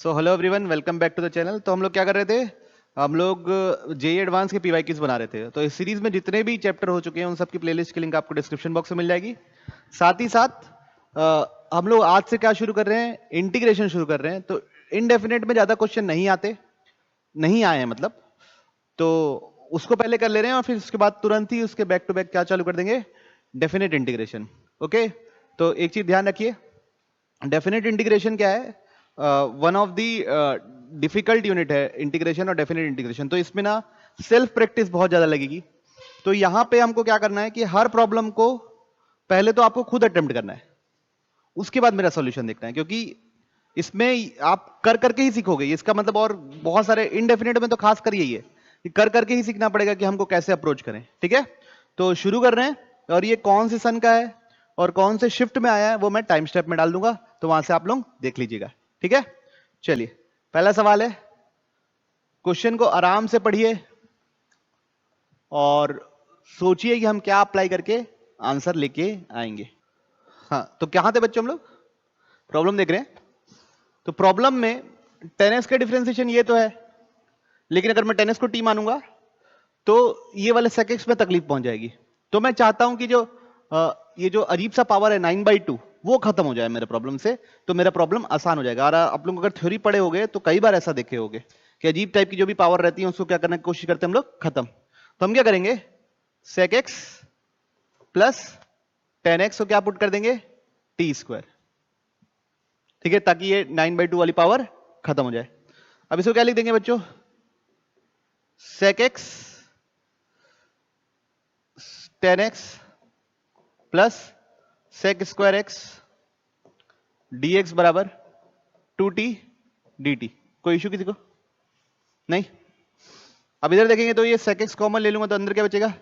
So hello everyone, welcome back to the channel. तो हम लोग क्या कर रहे थे? हम लोग जेईई एडवांस के पीवाईक्यूज बना रहे थे। तो इस सीरीज में जितने भी चैप्टर हो चुके हैं उन सब की प्लेलिस्ट की लिंक आपको डिस्क्रिप्शन बॉक्स में मिल जाएगी। साथ ही साथ हम लोग आज से क्या शुरू कर रहे हैं? इंटीग्रेशन शुरू कर रहे हैं। तो इनडेफिनेट में ज्यादा क्वेश्चन नहीं आए हैं मतलब, तो उसको पहले कर ले रहे हैं और फिर उसके बाद तुरंत ही उसके बैक टू बैक क्या चालू कर देंगे? Definite integration. ओके, तो एक चीज ध्यान रखिए, डेफिनेट इंटीग्रेशन क्या है? One of the difficult unit है इंटीग्रेशन और डेफिनेट इंटीग्रेशन। तो इसमें ना सेल्फ प्रैक्टिस बहुत ज्यादा लगेगी। तो यहां पे हमको क्या करना है कि हर प्रॉब्लम को पहले तो आपको खुद अटेम्प्ट करना है, उसके बाद मेरा सॉल्यूशन देखना है, क्योंकि इसमें आप कर करके ही सीखोगे। इसका मतलब, और बहुत सारे इनडेफिनेट में तो खास कर यही है कि कर करके ही सीखना पड़ेगा कि हमको कैसे अप्रोच करें। ठीक है, तो शुरू कर रहे हैं। और ये कौन से सन का है और कौन से शिफ्ट में आया है वो मैं टाइम स्टेप में डाल दूंगा, तो वहां से आप लोग देख लीजिएगा। ठीक है, चलिए पहला सवाल है। क्वेश्चन को आराम से पढ़िए और सोचिए कि हम क्या अप्लाई करके आंसर लेके आएंगे। हाँ, तो कहां थे बच्चों हम लोग? प्रॉब्लम देख रहे हैं। तो प्रॉब्लम में 10x का डिफरेंशिएशन ये तो है, लेकिन अगर मैं 10x को t मानूंगा तो ये वाले sec x में तकलीफ पहुंच जाएगी। तो मैं चाहता हूं कि ये जो अजीब सा पावर है 9/2 वो खत्म हो जाए मेरे प्रॉब्लम से, तो मेरा प्रॉब्लम आसान हो जाएगा। और आप लोग अगर थ्योरी पढ़े होगे तो कई बार ऐसा देखे होगे कि अजीब टाइप की जो भी पावर रहती है उसको क्या करने की कोशिश करते हैं हम लोग? खत्म। तो हम क्या करेंगे? sec x प्लस 10x को क्या पुट कर देंगे? t²। ठीक है, ताकि ये 9/2 वाली पावर खत्म हो जाए। अब इसको क्या लिख देंगे बच्चों? sec x 10x plus sec square x dx बराबर 2t dt। कोई इशू किसी को? नहीं। अब इधर देखेंगे तो ये sec x कॉमन ले लूंगा तो अंदर क्या बचेगा?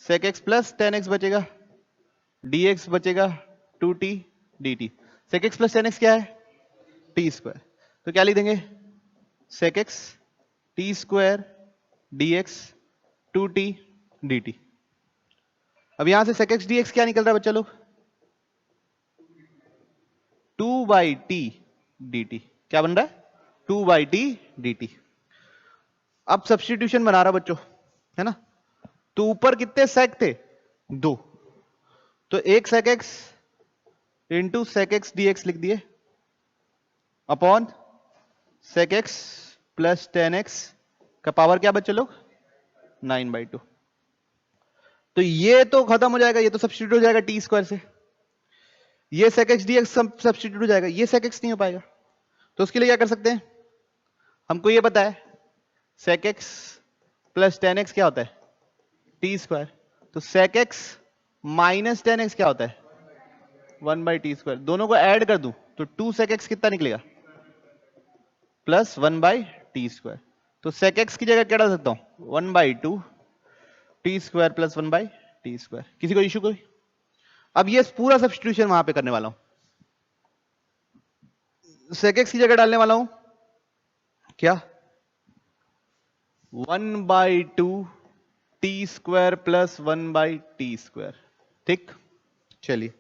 sec x प्लस 10x बचेगा, dx बचेगा 2t dt। sec x plus 10x क्या है? t²। तो क्या लिख देंगे? sec x t² dx 2t dt। अब यहां से sec x dx क्या निकल रहा है बच्चा लोग? 2/t dt। क्या बन रहा है? 2/t dt। अब सब्स्टिट्यूशन बना रहा बच्चों, है ना? तो ऊपर कितने सेक थे? 2। तो एक sec x into sec x dx लिख दिए upon sec x plus 10x का पावर क्या बच्चे लोग? 9/2। तो ये तो खत्म हो जाएगा, ये तो सब्स्टिट्यूट हो जाएगा t² से। ये sec x dx सब्स्टिट्यूट हो जाएगा, ये sec x नहीं हो पाएगा। तो उसके लिए क्या कर सकते हैं? हमको ये पता है sec x प्लस 10x क्या होता है? t²। तो sec x माइनस 10x क्या होता है? 1/t²। दोनों को ऐड कर दूं तो 2 sec x कितना निकलेगा? Plus 1/t²। तो sec x की जगह क्या डाल सकता हूं? 1/2 t² प्लस 1/t²। किसी को इशू कोई? अब ये पूरा सब्स्टिट्यूशन वहां पे करने वाला हूं। sec x की जगह डालने वाला हूं क्या? 1/2 t² प्लस 1/t²। ठीक, चलिए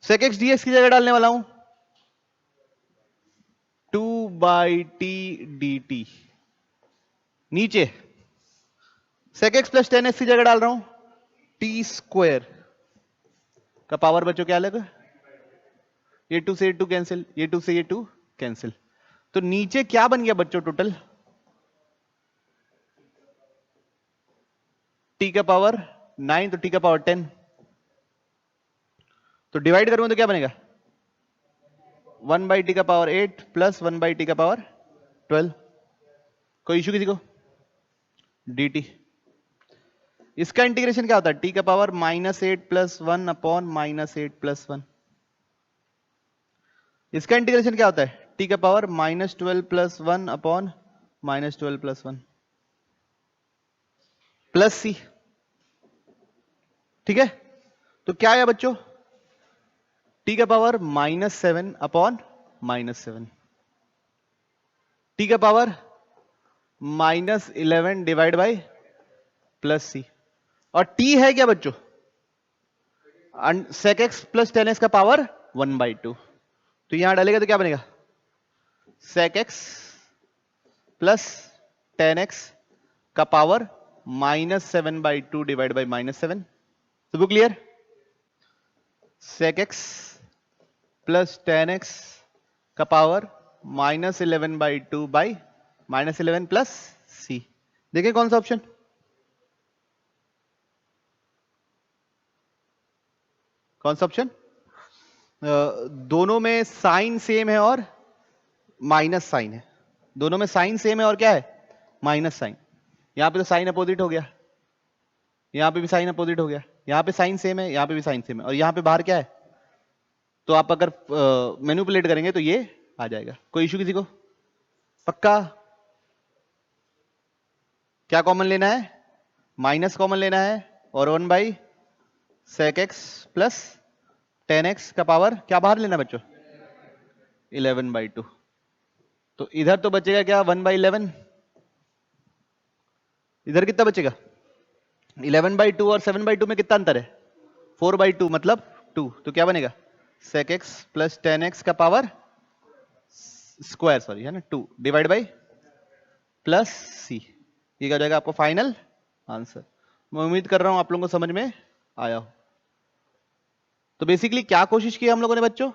sec x dx की जगह डालने वाला हूं 2/t dt। नीचे sec x प्लस 10x की जगह डाल रहा हूं t² का पावर बच्चों क्या अलग? ये 2 से ये 2 कैंसिल, ये 2 से ये 2 कैंसिल। तो नीचे क्या बन गया बच्चों टोटल? t का पावर 9 तो t का पावर 10। तो डिवाइड करूंगा तो क्या बनेगा? 1/t का पावर 8 प्लस 1/t का पावर 12। कोई इशू किसी को? dt। इसका इंटीग्रेशन क्या होता है? t का पावर -8 प्लस 1 अपॉन -8 प्लस 1। इसका इंटीग्रेशन क्या होता है? t का power -12 plus 1 upon -12 plus 1 plus c। ठीक है, तो क्या है बच्चों? t का पावर -7 अपॉन -7, t का power -11 divide by plus c। और t है क्या बच्चों? sec x प्लस 10x का पावर 1/2। तो यहां डालेगा तो क्या बनेगा? sec x plus ten x का पावर -7/2 डिवाइड बाई -7। सब clear? sec x plus ten x का पावर -11/2 बाई -11 प्लस सी। देखिए कौन सा ऑप्शन? कौन सा ऑप्शन? दोनों में साइन सेम है और माइनस साइन है। दोनों में साइन सेम है और क्या है? Minus sign. यहां पे तो साइन अपोजिट हो गया, यहां पे भी साइन अपोजिट हो गया, यहां पे साइन सेम है, यहां पे भी साइन सेम है, और यहां पे बाहर क्या है? तो आप अगर मैनिपुलेट करेंगे तो ये आ जाएगा। कोई इशू किसी को? पक्का? क्या कॉमन लेना है? माइनस कॉमन लेना है, और 1 by sec x plus ten x का पावर क्या बाहर लेना बच्चों? 11/2। तो इधर तो बचेगा क्या? 1/11। इधर कितना बचेगा? 11/2 और 7/2 में कितना अंतर है? 4/2 मतलब 2। तो क्या बनेगा? sec x plus ten x का पावर स्क्वायर, सॉरी है ना, 2 डिवाइड बाई प्लस सी। ये क्या हो जाएगा आपको फाइनल आंसर। मैं उम्मीद कर रहा हूं आप लोगों को समझ में आया हो। तो बेसिकली क्या कोशिश की हम लोगों ने बच्चों?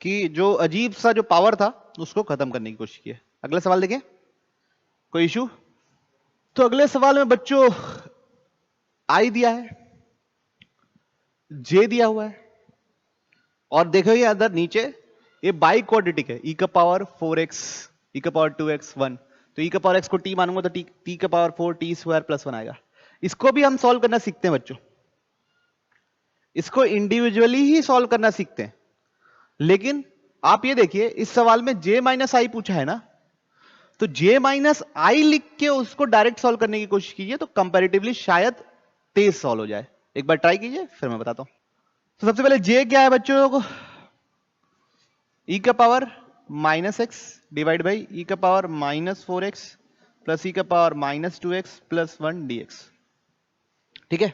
कि जो अजीब सा जो पावर था उसको खत्म करने की कोशिश की है। अगला सवाल देखिए, कोई इशू? तो अगले सवाल में बच्चों आई दिया है, जे दिया हुआ है, और देखो ये अंदर नीचे ये बाई क्वाड्रेटिक है, e का पावर 4x, e का पावर 2x 1। तो e का पावर x को t मानूंगा तो t का पावर 4 t स्क्वायर प्लस 1 आएगा। इसको भी हम सॉल्व करना सीखते हैं बच्चों, इसको इंडिविजुअली ही सॉल्व करना सीखते हैं। लेकिन आप ये देखिए इस सवाल में j माइनस आई पूछा है ना, तो j माइनस आई लिख के उसको डायरेक्ट सॉल्व करने की कोशिश कीजिए तो कंपैरेटिवली शायद तेज सॉल्व हो जाए। एक बार ट्राई कीजिए फिर मैं बताता हूं। तो सबसे पहले j क्या है बच्चों को? e का power -x divide by e का पावर -4x प्लस e का पावर -2x प्लस 1 dx। ठीक है,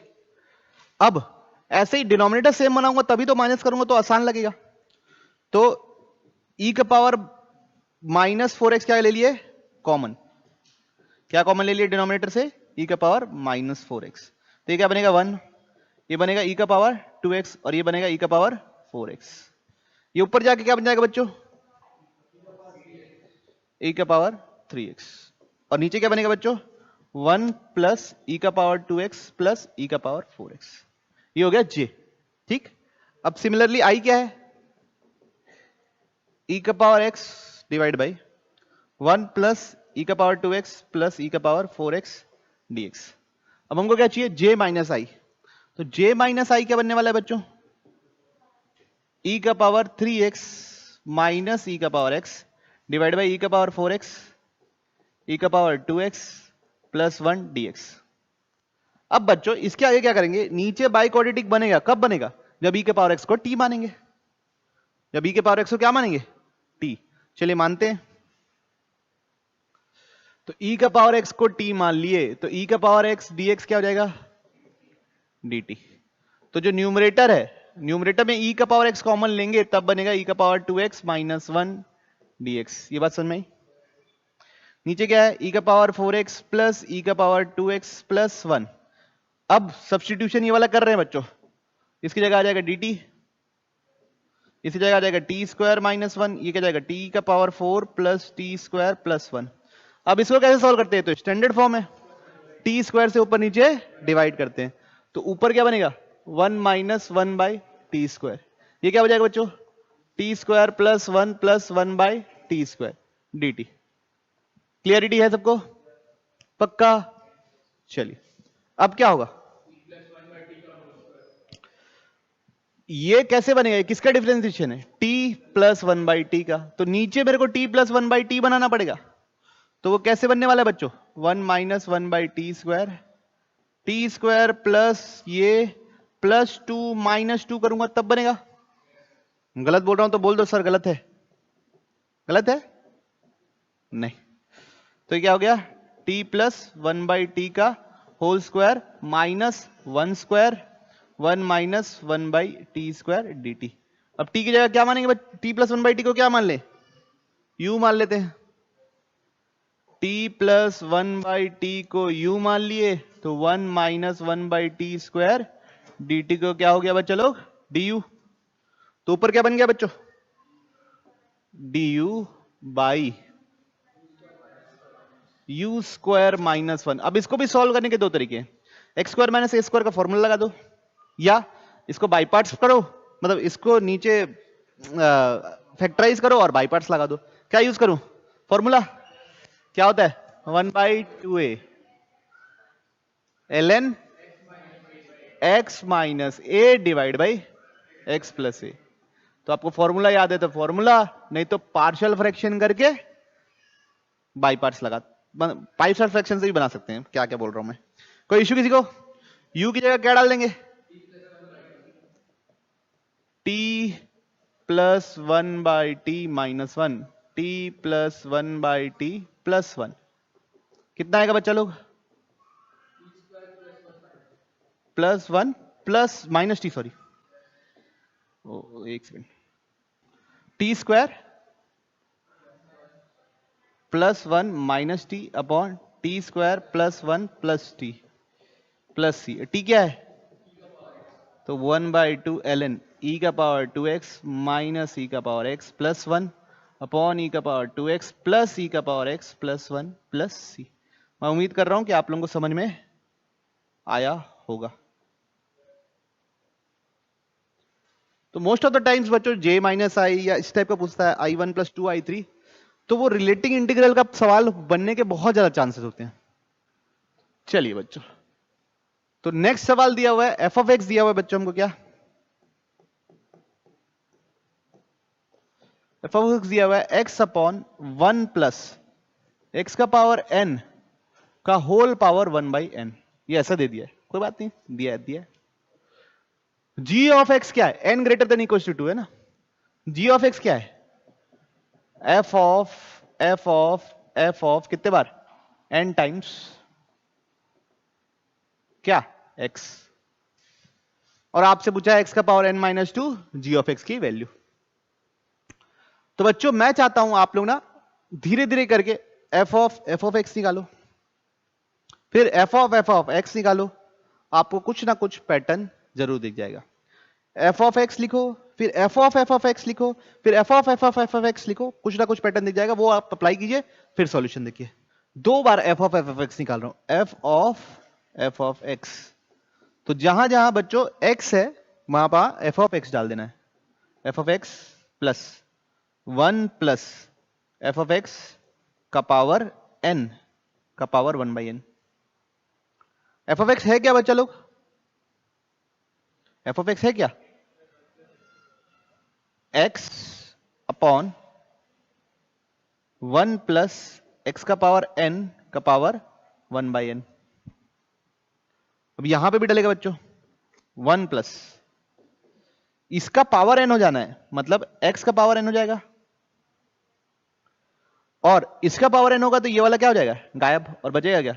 अब ऐसे ही डिनोमिनेटर सेम बनाऊंगा तभी तो माइनस करूंगा तो आसान लगेगा। तो e का पावर -4x क्या ले लिए? कॉमन। क्या कॉमन ले लिए डिनोमिनेटर से? e का पावर -4x। तो ये क्या बनेगा 1, ये बनेगा e का पावर 2x और ये बनेगा e का पावर 4x। ये ऊपर जाके क्या बन जाएगा बच्चों? e का पावर 3x। और नीचे क्या बनेगा बच्चों? 1 प्लस e का पावर 2x प्लस e का पावर 4x। ये हो गया j। ठीक, अब सिमिलरली i क्या है? e का power x divide by 1 plus e का पावर 2x प्लस e का पावर 4x dx। अब हमको क्या चाहिए? j माइनस आई। तो j माइनस आई क्या बनने वाला है बच्चों? e का पावर 3x माइनस e का power x divide by e का पावर 4x e का पावर 2x प्लस 1 dx। अब बच्चों इसके आगे क्या करेंगे? नीचे बाई क्वाड्रेटिक बनेगा, कब बनेगा? जब e के पावर x को t मानेंगे। जब e के पावर x को क्या मानेंगे? t। चलिए मानते हैं। तो e का पावर x को t मान लिए तो e का पावर x dx क्या हो जाएगा? dt। तो जो न्यूमरेटर है, न्यूमरेटर में e का पावर x कॉमन लेंगे तब बनेगा e का पावर 2x माइनस 1 dx। ये बात समझ में आई? नीचे क्या है? e का पावर 4x प्लस e का पावर 2x प्लस 1। अब सब्स्टिट्यूशन ये वाला कर रहे हैं बच्चों, इसकी जगह आ जाएगा dt, इसी जगह आ जाएगा टी स्क्वायर माइनस 1, ये क्या जाएगा? t का power 4 plus T square plus 1। अब इसको कैसे सॉल्व करते हैं? तो स्टैंडर्ड फॉर्म है, टी स्क्वायर से ऊपर नीचे डिवाइड करते हैं। तो ऊपर क्या बनेगा? 1 माइनस 1 बाई टी स्क्वायर। ये क्या हो जाएगा बच्चों? T square plus 1 by T square dt। Clarity है सबको? पक्का? चलिए अब क्या होगा? ये कैसे बनेगा? किसका डिफरेंशिएशन है? t प्लस 1 बाई टी का। तो नीचे मेरे को t प्लस 1 बाई टी बनाना पड़ेगा। तो वो कैसे बनने वाला है बच्चों? 1 minus 1 by T square plus ये प्लस 2 माइनस 2 करूंगा तब बनेगा। गलत बोल रहा हूं तो बोल दो सर गलत है। गलत है? नहीं। तो ये क्या हो गया? t प्लस 1 बाई टी का whole square minus 1 square 1 minus 1 by T square dt। अब t की जगह क्या मानेंगे? t प्लस 1 बाई टी को क्या मान ले? u मान लेते हैं, t प्लस 1/t को u मान लिए तो 1 माइनस 1/t स्क्वायर dt को क्या हो गया बच्चा लोग, du। तो ऊपर क्या बन गया बच्चों, du by u square minus 1। अब इसको भी सॉल्व करने के दो तरीके, एक्स स्क्वायर माइनस ए स्क्वायर का फॉर्मूला लगा दो, या इसको बाई पार्ट्स करो, मतलब इसको नीचे फैक्टराइज करो और बाई पार्ट्स लगा दो। क्या यूज करूं फॉर्मूला, क्या होता है 1/2a ln x minus a divide by x plus a. तो आपको फॉर्मूला याद है तो फॉर्मूला, नहीं तो पार्शियल फ्रैक्शन करके बाई पार्ट्स लगा, पार्शियल फ्रैक्शन से भी बना सकते हैं। क्या क्या बोल रहा हूं मैं, कोई इश्यू किसी को? u की जगह क्या डाल देंगे, t plus 1/t minus 1, t plus 1/t plus 1, कितना आएगा बच्चा लोग, plus 1 plus minus t, sorry एक second, t square plus 1 minus t upon t square plus 1 plus t plus c. T क्या है, तो 1/2 ln e का पावर 2x माइनस e का power x plus 1 upon e का power 2x plus e का power x plus 1 plus सी। मैं उम्मीद कर रहा हूं कि आप लोगों को समझ में आया होगा। तो मोस्ट ऑफ द टाइम्स बच्चों j माइनस आई या इस टाइप का पूछता है, i1 प्लस 2 i3, तो वो रिलेटिंग इंटीग्रल का सवाल बनने के बहुत ज्यादा चांसेस होते हैं। चलिए बच्चों, तो नेक्स्ट सवाल दिया हुआ है एफ ऑफ एक्स, दिया हुआ है बच्चों हमको क्या, एफ ऑफ एक्स दिया हुआ है एक्स अपॉन 1 प्लस एक्स का पावर n का होल पावर 1/n। ये ऐसा दे दिया है, कोई बात नहीं, दिया है दिया है। g ऑफ x क्या है, n greater than equal to 2 है ना, g ऑफ x क्या है, f ऑफ कितने बार, n टाइम्स क्या x, और आपसे पूछा है x का power n minus 2 g of x की वैल्यू। तो बच्चों मैं चाहता हूं आप लोग ना धीरे धीरे करके f ऑफ x निकालो, फिर f ऑफ x निकालो, आपको कुछ ना कुछ पैटर्न जरूर दिख जाएगा। f ऑफ x लिखो, फिर f ऑफ x लिखो, फिर f ऑफ x लिखो, कुछ ना कुछ पैटर्न दिख जाएगा, वो आप अप्लाई कीजिए, फिर सॉल्यूशन देखिए। दो बार f ऑफ x निकाल रहा हूं, f ऑफ x, तो जहां जहां बच्चों x है वहां पर f ऑफ x डाल देना है, f of x plus 1 plus f of x का पावर n का power 1/n। f of x है क्या बच्चा लोग, f ऑफ x है क्या, x अपॉन 1 प्लस x का पावर n का पावर 1/n। अब यहां पे भी डलेगा बच्चों 1 प्लस, इसका पावर n हो जाना है, मतलब x का पावर n हो जाएगा, और इसका पावर n होगा तो ये वाला क्या हो जाएगा, गायब, और बचेगा क्या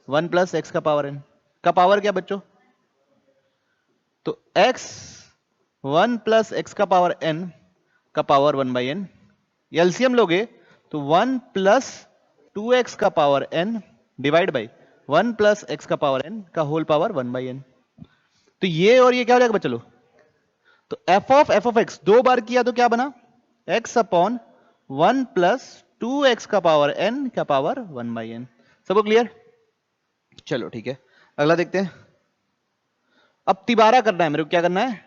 1 प्लस एक्स का पावर n का पावर क्या बच्चों, तो x 1 प्लस एक्स का पावर n का पावर 1/n, एलसीएम लोगे तो 1 प्लस 2x का power n divide by 1 plus x का पावर n का होल पावर 1/n। तो ये और ये क्या हो जाएगा बच्चों, तो f ऑफ x दो बार किया तो क्या बना, x अपॉन 1 प्लस 2x का पावर n का पावर 1/n। सबको क्लियर, चलो ठीक है, अगला देखते हैं। अब तिबारा करना है मेरे को, क्या करना है,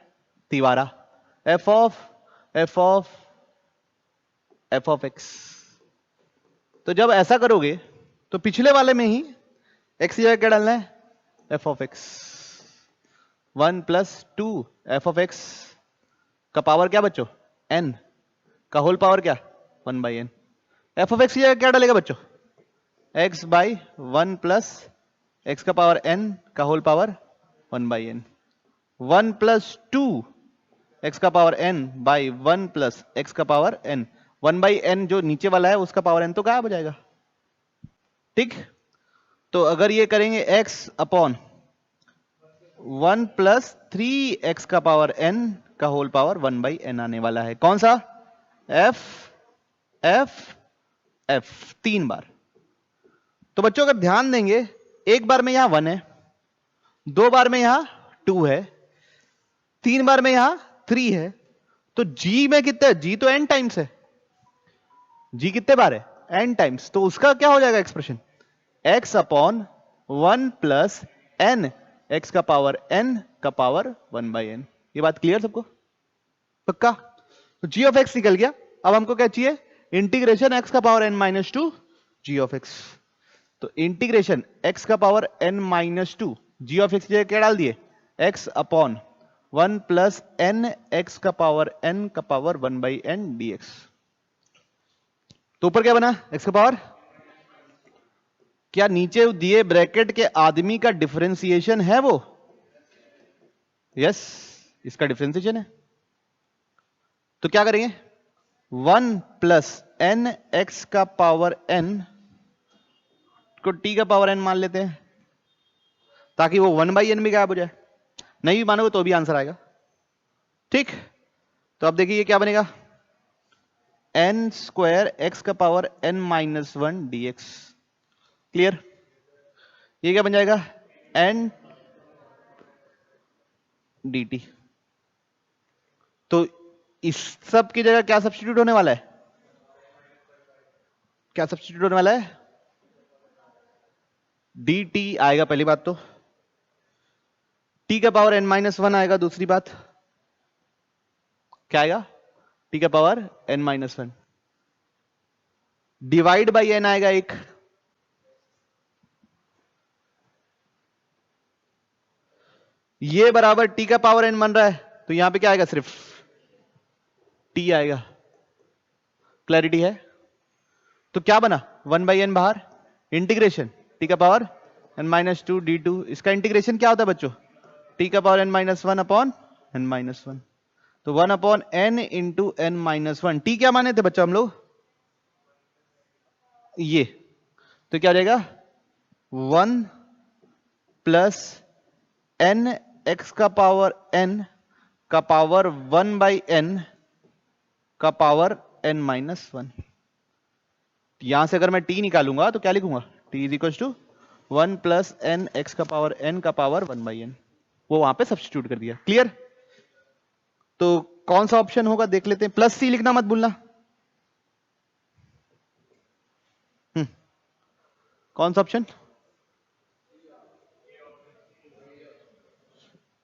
तिबारा, f ऑफ x। तो जब ऐसा करोगे तो पिछले वाले में ही x की जगह क्या डालना है, f of x 1 plus 2 f of x का पावर क्या बच्चों n का होल पावर क्या 1/n। f ऑफ x की जगह क्या डालेगा बच्चों, x बाई 1 प्लस x का पावर n का whole power 1/n, 1 plus 2 x का पावर n बाई 1 प्लस x का पावर n, 1/n जो नीचे वाला है उसका पावर n तो गायब हो जाएगा, ठीक। तो अगर ये करेंगे x अपॉन 1 प्लस 3x का पावर n का होल पावर 1/n आने वाला है, कौन सा, f एफ 3 बार। तो बच्चों अगर ध्यान देंगे, एक बार में यहां 1 है, 2 बार में यहां 2 है, 3 बार में यहां 3 है, तो जी में कितने है? जी तो n टाइम्स है। जी कितने बार है? n times. तो उसका क्या हो जाएगा expression? x upon 1 plus n, x का पावर n का पावर 1/n। ये बात क्लियर सबको? पक्का? तो g ऑफ x निकल गया। अब हमको क्या चाहिए? इंटीग्रेशन x का power n minus 2 g of x। तो इंटीग्रेशन x का power n minus 2 g of x की जगह क्या डाल दिए? x upon 1 plus n, x का पावर n का पावर 1/n dx। तो ऊपर क्या बना? x का पावर, क्या नीचे दिए ब्रैकेट के आदमी का डिफरेंशिएशन है वो? यस, इसका डिफरेंशिएशन है। तो क्या करेंगे? 1 प्लस n x का पावर n को t का पावर n मान लेते हैं, ताकि वो 1/n भी गायब हो जाए। नहीं भी मानोगे तो भी आंसर आएगा। ठीक, तो अब देखिए ये क्या बनेगा? n स्क्वायर x का power n minus 1 dx। Clear? ये क्या बन जाएगा? n dt। तो इस सब की जगह क्या सब्स्टिट्यूट होने वाला है? क्या सब्स्टिट्यूट होने वाला है? dt आएगा पहली बात, तो t का पावर n माइनस 1 आएगा। दूसरी बात क्या आएगा? t का power n minus 1 divide by n आएगा एक। ये बराबर t का पावर n बन रहा है, तो यहां पे क्या आएगा? सिर्फ t आएगा। क्लैरिटी है? तो क्या बना? 1/n बाहर, इंटीग्रेशन t का पावर n माइनस 2 d2। इसका इंटीग्रेशन क्या होता है बच्चों? t का power n minus 1 upon n minus 1। तो 1 upon n into n minus 1। t क्या माने थे बच्चों हम लोग? ये। तो क्या रहेगा? 1 प्लस n x का पावर n का पावर 1/n का पावर n माइनस 1। यहां से अगर मैं t निकालूंगा तो क्या लिखूंगा? t is equal to 1 plus n x का पावर n का पावर 1/n। वो वहां पे सब्स्टिट्यूट कर दिया। क्लियर? तो कौन सा ऑप्शन होगा देख लेते हैं। प्लस सी लिखना मत भूलना। कौन सा ऑप्शन?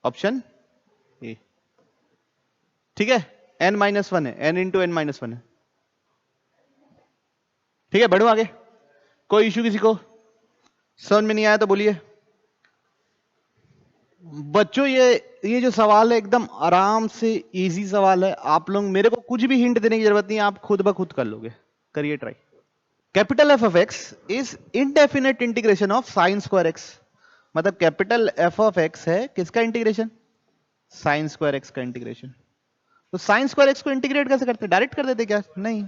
Option A. ठीक है, n माइनस 1 है, n इंटू n माइनस 1 है। ठीक है, बढ़ो आगे। कोई इश्यू किसी को? समझ में नहीं आया तो बोलिए। बच्चों ये जो सवाल है एकदम आराम से इजी सवाल है। आप लोग मेरे को कुछ भी हिंट देने की जरूरत नहीं है, आप खुद ब खुद कर लोगे। करिए try. Capital F of x is indefinite integration of sine square x. मतलब कैपिटल एफ ऑफ एक्स है किसका इंटीग्रेशन? साइन स्क्वायर एक्स का इंटीग्रेशन। तो साइन स्क्वायर एक्स को इंटीग्रेट कैसे करते हैं? डायरेक्ट कर देते क्या? नहीं,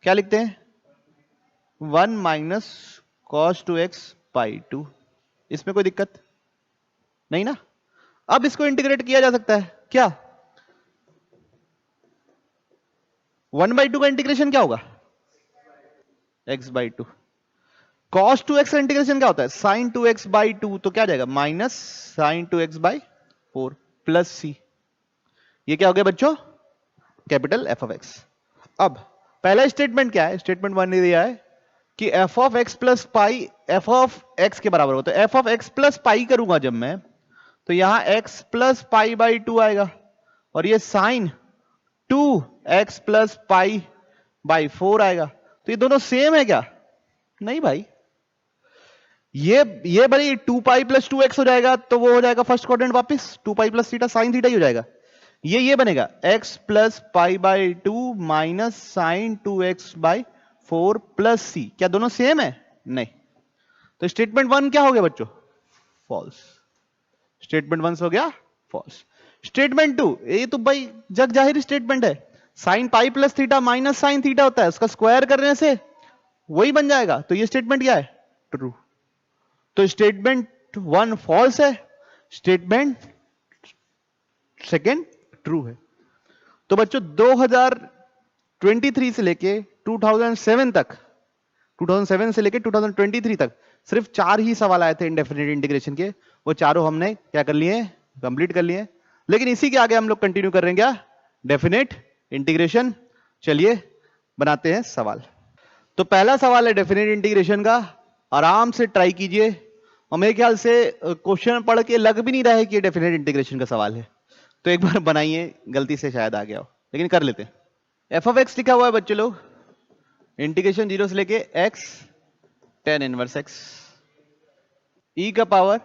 क्या लिखते हैं? 1 माइनस कॉस 2x बाई 2। इसमें कोई दिक्कत नहीं ना? अब इसको इंटीग्रेट किया जा सकता है क्या? 1/2 का इंटीग्रेशन क्या होगा? x/2। cos 2x का इंटीग्रेशन क्या होता है? sin 2x/2। तो क्या जाएगा? Minus sin 2x/4 plus c। ये क्या हो गया बच्चों? Capital F of x. अब पहला स्टेटमेंट क्या है? स्टेटमेंट 1 ने दिया है कि F of x plus pi F of x के बराबर होता है। F of x plus pi करूंगा जब मैं, तो यहां x प्लस पाई बाई 2 आएगा, और ये sign 2x plus pi by 4 आएगा। तो ये दोनों सेम है क्या? नहीं भाई, ये भाई 2 पाई प्लस 2x हो जाएगा, तो वो हो जाएगा फर्स्ट क्वाड्रेंट वापस 2 pi plus theta sine theta ही हो जाएगा। ये बनेगा x plus pi by 2 minus sine 2x by 4 plus c. क्या दोनों सेम है? नहीं। तो स्टेटमेंट 1 क्या हो गया बच्चों? फॉल्स। स्टेटमेंट 1 हो गया फॉल्स। स्टेटमेंट 2, ये तो भाई जग जाहिर स्टेटमेंट है। Sine pi plus theta minus sine theta होता है, उसका स्क्वायर करने से वही बन जाएगा। तो ये स्टेटमेंट क्या है? ट्रू। तो स्टेटमेंट 1 फॉल्स है, स्टेटमेंट सेकेंड ट्रू है। तो बच्चों 2023 से लेके 2007 तक, 2007 से लेके 2023 तक सिर्फ 4 ही सवाल आए थे इंडेफिनिट इंटीग्रेशन के, वो चारों हमने क्या कर लिए, कंप्लीट कर लिए। लेकिन इसी के आगे हम लोग कंटिन्यू कर रहे हैं क्या, डेफिनेट इंटीग्रेशन। चलिए बनाते हैं सवाल। तो पहला सवाल है डेफिनेट इंटीग्रेशन का, आराम से ट्राई कीजिए, और मेरे ख्याल से क्वेश्चन पढ़ के लग भी नहीं रहा है कि ये डेफिनेट इंटीग्रेशन का सवाल है, तो एक बार बनाइए, गलती से शायद आ गया हो, लेकिन कर लेते हैं। एफ ऑफ एक्स लिखा हुआ है बच्चों लोग, इंटीग्रेशन 0 से लेके x tan inverse x, e का power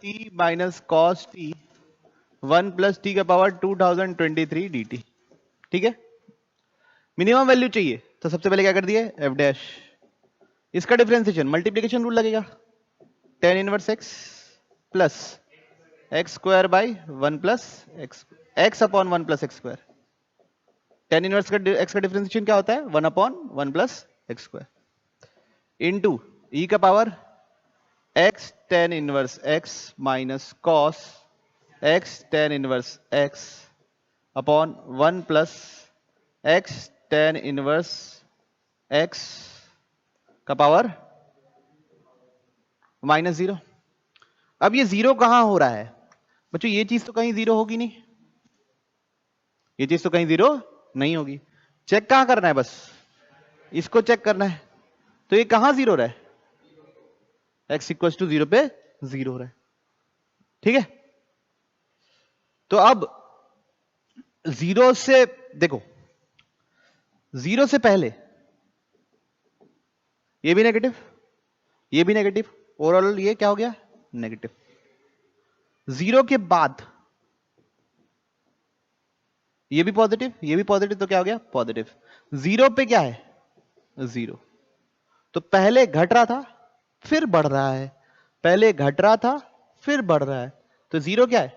t minus cos t 1 plus t का पावर 2023 dt। ठीक है, मिनिमम वैल्यू चाहिए, तो सबसे पहले क्या कर दिए, f डैश, इसका डिफरेंशिएशन मल्टीप्लीकेशन रूल लगेगा, tan inverse x plus x square by 1 plus x upon 1 plus x square. tan inverse का x का डिफरेंशिएशन क्या होता है, 1 upon 1 plus x square into e का power x tan inverse x minus cos x tan inverse x upon 1 plus x tan inverse x का power minus 0। अब ये 0 कहां हो रहा है बच्चों, ये चीज तो कहीं 0 होगी नहीं, ये चीज तो कहीं 0 नहीं होगी। चेक कहां करना है, बस इसको चेक करना है। तो ये कहां 0 हो रहा है, x इक्वल टू 0 पे 0 हो रहा है। ठीक है, तो अब 0 से देखो, 0 से पहले ये भी नेगेटिव, ये भी नेगेटिव, ओवरऑल ये क्या हो गया, नेगेटिव। 0 के बाद ये भी पॉजिटिव, ये भी पॉजिटिव, तो क्या हो गया, पॉजिटिव। 0 पे क्या है, 0, तो पहले घट रहा था फिर बढ़ रहा है, पहले घट रहा था फिर बढ़ रहा है, तो 0 क्या है,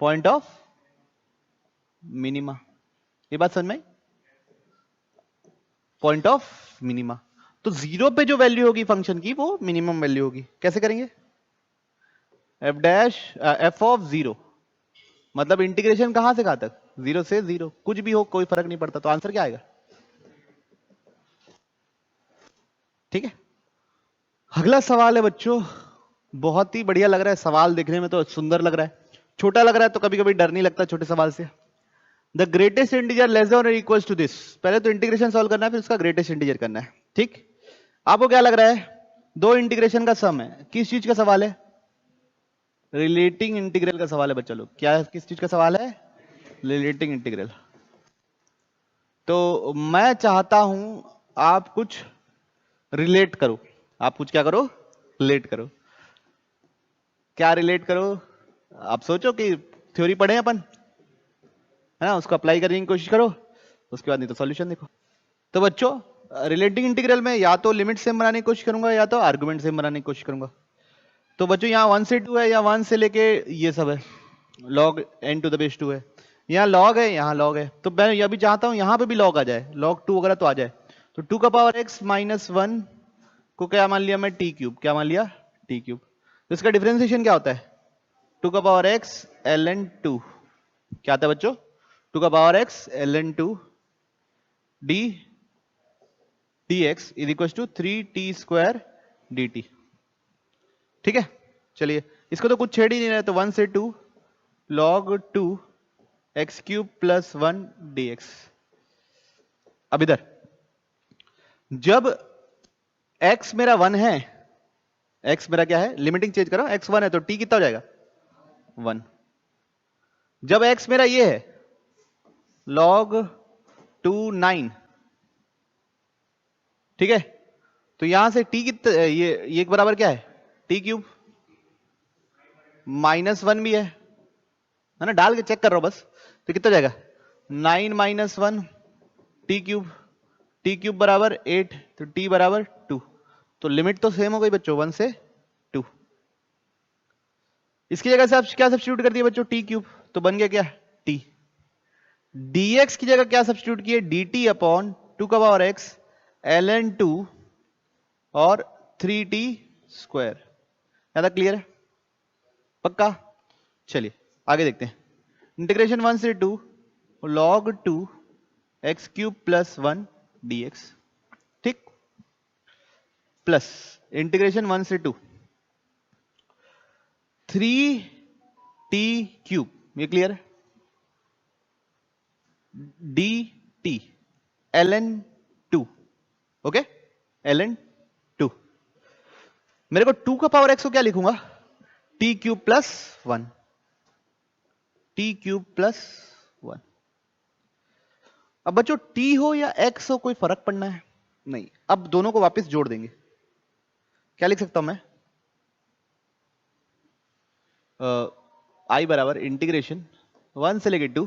पॉइंट ऑफ मिनिमा। ये बात समझ में, पॉइंट ऑफ मिनिमा। तो 0 पे जो वैल्यू होगी फंक्शन की वो मिनिमम वैल्यू होगी। कैसे करेंगे, एफ डैश एफ ऑफ 0, मतलब इंटीग्रेशन कहां से कहां तक, 0 से 0, कुछ भी हो कोई फर्क नहीं पड़ता, तो आंसर क्या आएगा। ठीक है, अगला सवाल है बच्चों, बहुत ही बढ़िया लग रहा है सवाल, देखने में तो सुंदर लग रहा है, छोटा लग रहा है तो कभी कभी डर नहीं लगता छोटे सवाल से। The greatest integer less than और इक्वल टू दिस, पहले तो इंटीग्रेशन सॉल्व करना है फिर उसका ग्रेटेस्ट इंटीजर करना है। ठीक, आपको क्या लग रहा है, दो इंटीग्रेशन का सम है, किस चीज का सवाल है, रिलेटिंग इंटीग्रल का सवाल है बच्चा लोग। क्या किस चीज का सवाल है, रिलेटिंग इंटीग्रल। तो मैं चाहता हूं आप कुछ रिलेट करो, आप कुछ क्या करो, रिलेट करो। क्या रिलेट करो, आप सोचो कि थ्योरी पढ़े अपन, है ना, उसको अप्लाई करने की कोशिश करो, उसके बाद नहीं तो सॉल्यूशन देखो। तो बच्चों रिलेटिंग इंटीग्रल में या तो लिमिट सेम बनाने की कोशिश करूंगा या तो आर्गुमेंट सेम बनाने की कोशिश करूंगा। तो बच्चों यहाँ 1 से 2 है, या 1 से लेके ये सब है, log n to the base 2 है, यहाँ log है, यहाँ log है, तो मैं यह भी चाहता हूँ यहाँ पे भी log आ जाए, log 2 वगैरह तो आ जाए। तो 2 का पावर x माइनस 1 को क्या मान लिया मैं, t क्यूब, क्या मान लिया, t क्यूब। तो इसका डिफरेंशिएशन क्या होता है, 2 का पावर x ln 2, क्या आता है बच्चों, 2 का power x ln 2 d dx is equal to 3t square dt। ठीक है, चलिए इसको तो कुछ छेड़ ही नहीं रहे, तो 1 से 2 log 2 x cube plus 1 dx। अब इधर जब x मेरा 1 है, x मेरा क्या है, लिमिटिंग चेंज करो, x 1 है तो t कितना हो जाएगा, 1। जब x मेरा ये है log 2 9, ठीक है, तो यहां से t कितना, ये बराबर क्या है, t क्यूब माइनस 1 भी है ना, डाल के चेक कर रहा हूं बस, तो कितना जाएगा 9 माइनस 1 टी क्यूब बराबर 8, तो t बराबर 2। तो लिमिट तो सेम हो गई बच्चों, 1 से 2। इसकी जगह से आप क्या सब्स्टिट्यूट कर दिए बच्चों, t क्यूब, तो बन गया क्या, t। dx की जगह क्या सब्स्टिट्यूट किए, dt अपॉन 2 का पावर x ln 2 और 3t स्क्वायर। ज्यादा क्लियर है, पक्का। चलिए आगे देखते हैं, इंटीग्रेशन 1 से 2 log 2 x cube plus 1 dx, ठीक, प्लस इंटीग्रेशन 1 से 2 3t क्यूब, ये क्लियर है, dt ln 2, ओके, ln 2। मेरे को 2 का पावर x को क्या लिखूंगा, t cube plus 1, t cube plus 1। अब बच्चों t हो या x हो कोई फर्क पड़ना है नहीं, अब दोनों को वापस जोड़ देंगे। क्या लिख सकता हूं मैं, i बराबर इंटीग्रेशन 1 से लेके 2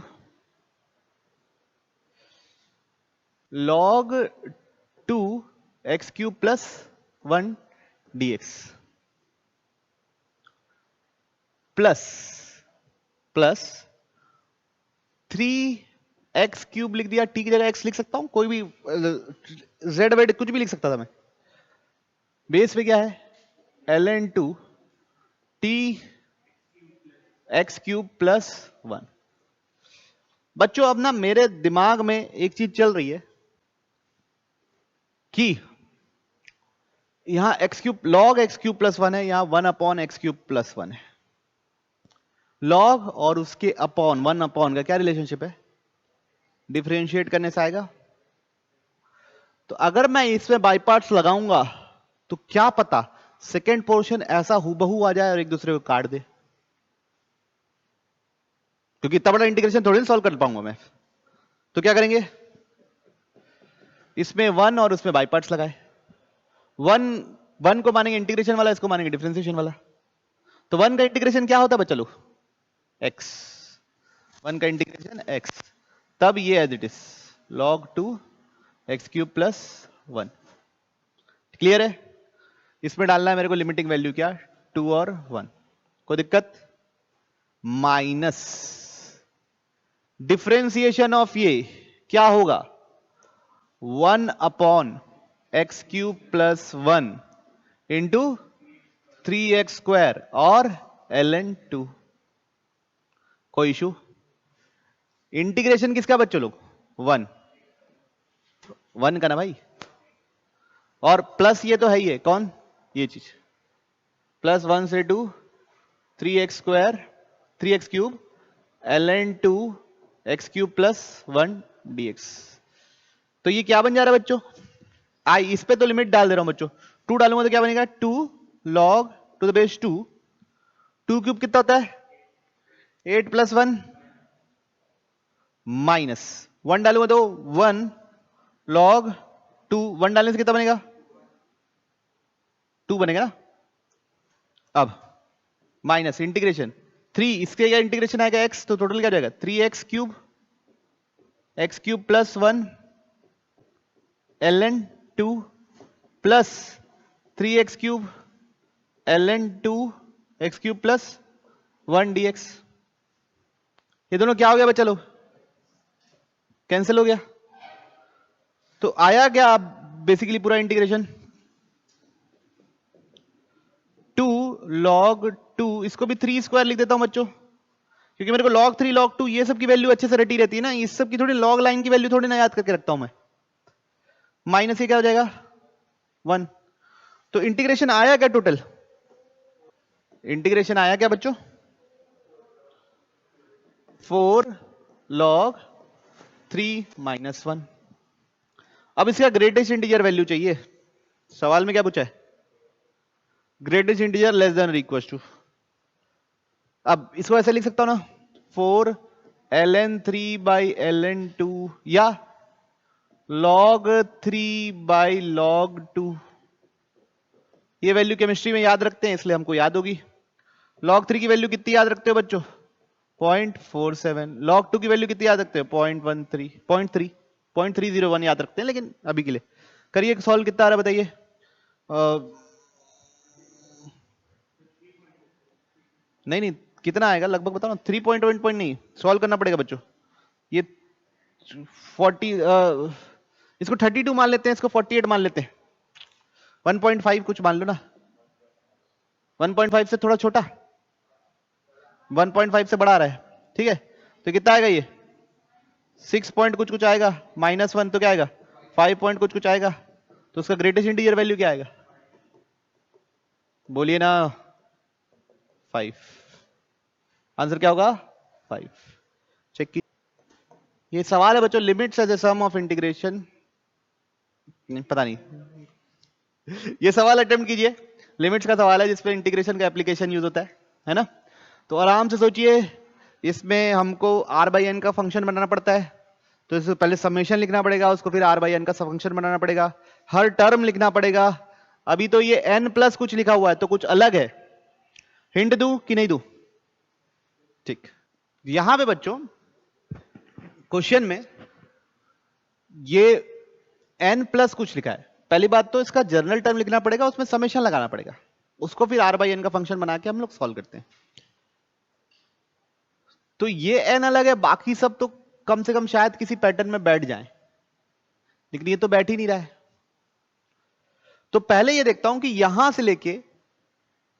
log 2 x cube plus 1 dx plus plus 3x cube लिख दिया, t की जगह x लिख सकता हूं, कोई भी z वेड कुछ भी लिख सकता था मैं। बेस पे क्या है ln 2 t x cube plus 1। बच्चों अब ना मेरे दिमाग में एक चीज चल रही है कि यहां x cube log x cube plus 1 है, यहां 1 अपॉन एक्स क्यूब प्लस 1 है। लॉग और उसके अपॉन 1 अपॉन का क्या रिलेशनशिप है, डिफरेंशिएट करने से आएगा। तो अगर मैं इसमें बाई पार्ट्स लगाऊंगा तो क्या पता सेकेंड पोर्शन ऐसा हूबहू आ जाए और एक दूसरे को काट दे, क्योंकि इतना बड़ा इंटीग्रेशन थोड़ी ना सॉल्व कर पाऊंगा मैं। तो क्या करेंगे, इसमें 1 और उसमें बाई पार्ट्स लगाए, 1 को मानेंगे इंटीग्रेशन वाला, इसको मानेंगे डिफरेंशिएशन वाला। तो 1 का इंटीग्रेशन क्या होता है बच्चा लोग, x, 1 का इंटीग्रेशन x, तब ये as it is log 2 x cube plus 1। Clear है, इसमें डालना है मेरे को लिमिटिंग वैल्यू क्या, 2 और 1, कोई दिक्कत, माइनस डिफरेंशिएशन ऑफ ये क्या होगा 1 upon x cube plus 1 into 3x square और ln 2। कोई इशू, इंटीग्रेशन किसका बच्चों लोग, 1 का ना भाई, और प्लस ये तो है ही है, कौन, ये चीज, प्लस 1 से 2 3x square 3x cube ln 2 x cube plus 1 dx। तो ये क्या बन जा रहा है बच्चों, आई इस पे तो लिमिट डाल दे रहा हूं बच्चों, 2 डालूंगा तो क्या बनेगा, 2 log to the base 2, 2 cube कितना होता है 8 प्लस 1 माइनस 1 डालूंगा तो 1 log 2, 1 डालने से कितना बनेगा 2 बनेगा ना। अब माइनस इंटीग्रेशन 3, इसके क्या इंटीग्रेशन आएगा x, तो टोटल क्या हो जाएगा 3x cube x cube plus 1 ln 2 plus 3x cube ln 2 x cube plus 1 dx। ये दोनों क्या हो गया बच्चा लोग, कैंसिल हो गया। तो आया क्या बेसिकली पूरा इंटीग्रेशन 2 log 2, इसको भी 3 स्क्वायर लिख देता हूं बच्चों, क्योंकि मेरे को log 3 log 2 ये सब की वैल्यू अच्छे से रटी रहती है ना, इस सब की थोड़ी लॉग लाइन की वैल्यू थोड़ी ना याद करके रखता हूं मैं। माइनस ये क्या हो जाएगा 1। तो इंटीग्रेशन आया क्या टोटल, इंटीग्रेशन आया क्या बच्चों 4 log 3 माइनस 1। अब इसका ग्रेटेस्ट इंटीजर वैल्यू चाहिए, सवाल में क्या पूछा है, ग्रेटेस्ट इंटीजर लेस देन और इक्वल टू। अब इसको ऐसे लिख सकता हूं ना 4 ln 3 बाई ln 2 या log 3 बाई log 2। ये वैल्यू केमिस्ट्री में याद रखते हैं इसलिए हमको याद होगी। log 3 की वैल्यू कितनी याद रखते हो बच्चों 0.47, log 2 की वैल्यू कितनी याद रखते हो 0.301 याद रखते हैं, लेकिन अभी के लिए करिए सॉल्व, कितना आ रहा है बताइए, नहीं कितना आएगा लगभग बताओ ना, 3.1 नहीं, सॉल्व करना पड़ेगा बच्चों। ये 40 इसको 32 मान लेते हैं, इसको 48 मान लेते हैं, 1.5 कुछ मान लो ना, 1.5 से थोड़ा छोटा, 1.5 से बड़ा आ रहा है, ठीक है। तो कितना आएगा ये 6 पॉइंट कुछ कुछ आएगा, -1 तो क्या आएगा, 5 पॉइंट कुछ कुछ आएगा, तो उसका ग्रेटेस्ट इंटीजर वैल्यू क्या आएगा, बोलिए ना, 5। आंसर क्या होगा, 5। चेक की, ये सवाल है बच्चों, limits as a sum of integration, नहीं पता नहीं, ये सवाल अटेम्प्ट कीजिए, लिमिट्स का सवाल है जिसपे इंटीग्रेशन का एप्लीकेशन यूज होता है ना। तो आराम से सोचिए, इसमें हमको r/n का फंक्शन बनाना पड़ता है, तो इससे पहले समेशन लिखना पड़ेगा, उसको फिर r/n का फंक्शन बनाना पड़ेगा, हर टर्म लिखना पड़ेगा। अभी तो ये n प्लस कुछ लिखा हुआ है तो कुछ अलग है, हिंट दूं कि नहीं दूं, ठीक। यहां पे बच्चों क्वेश्चन में ये n प्लस कुछ लिखा है, पहली बात तो इसका जर्नल टर्म लिखना पड़ेगा, उसमें समेशन लगाना पड़ेगा, उसको फिर r/n का फंक्शन बना के हम लोग सॉल्व करते हैं। तो ये n अलग है, बाकी सब तो कम से कम शायद किसी पैटर्न में बैठ जाएं, लेकिन ये तो बैठ ही नहीं रहा है। तो पहले ये देखता हूं कि यहां से लेके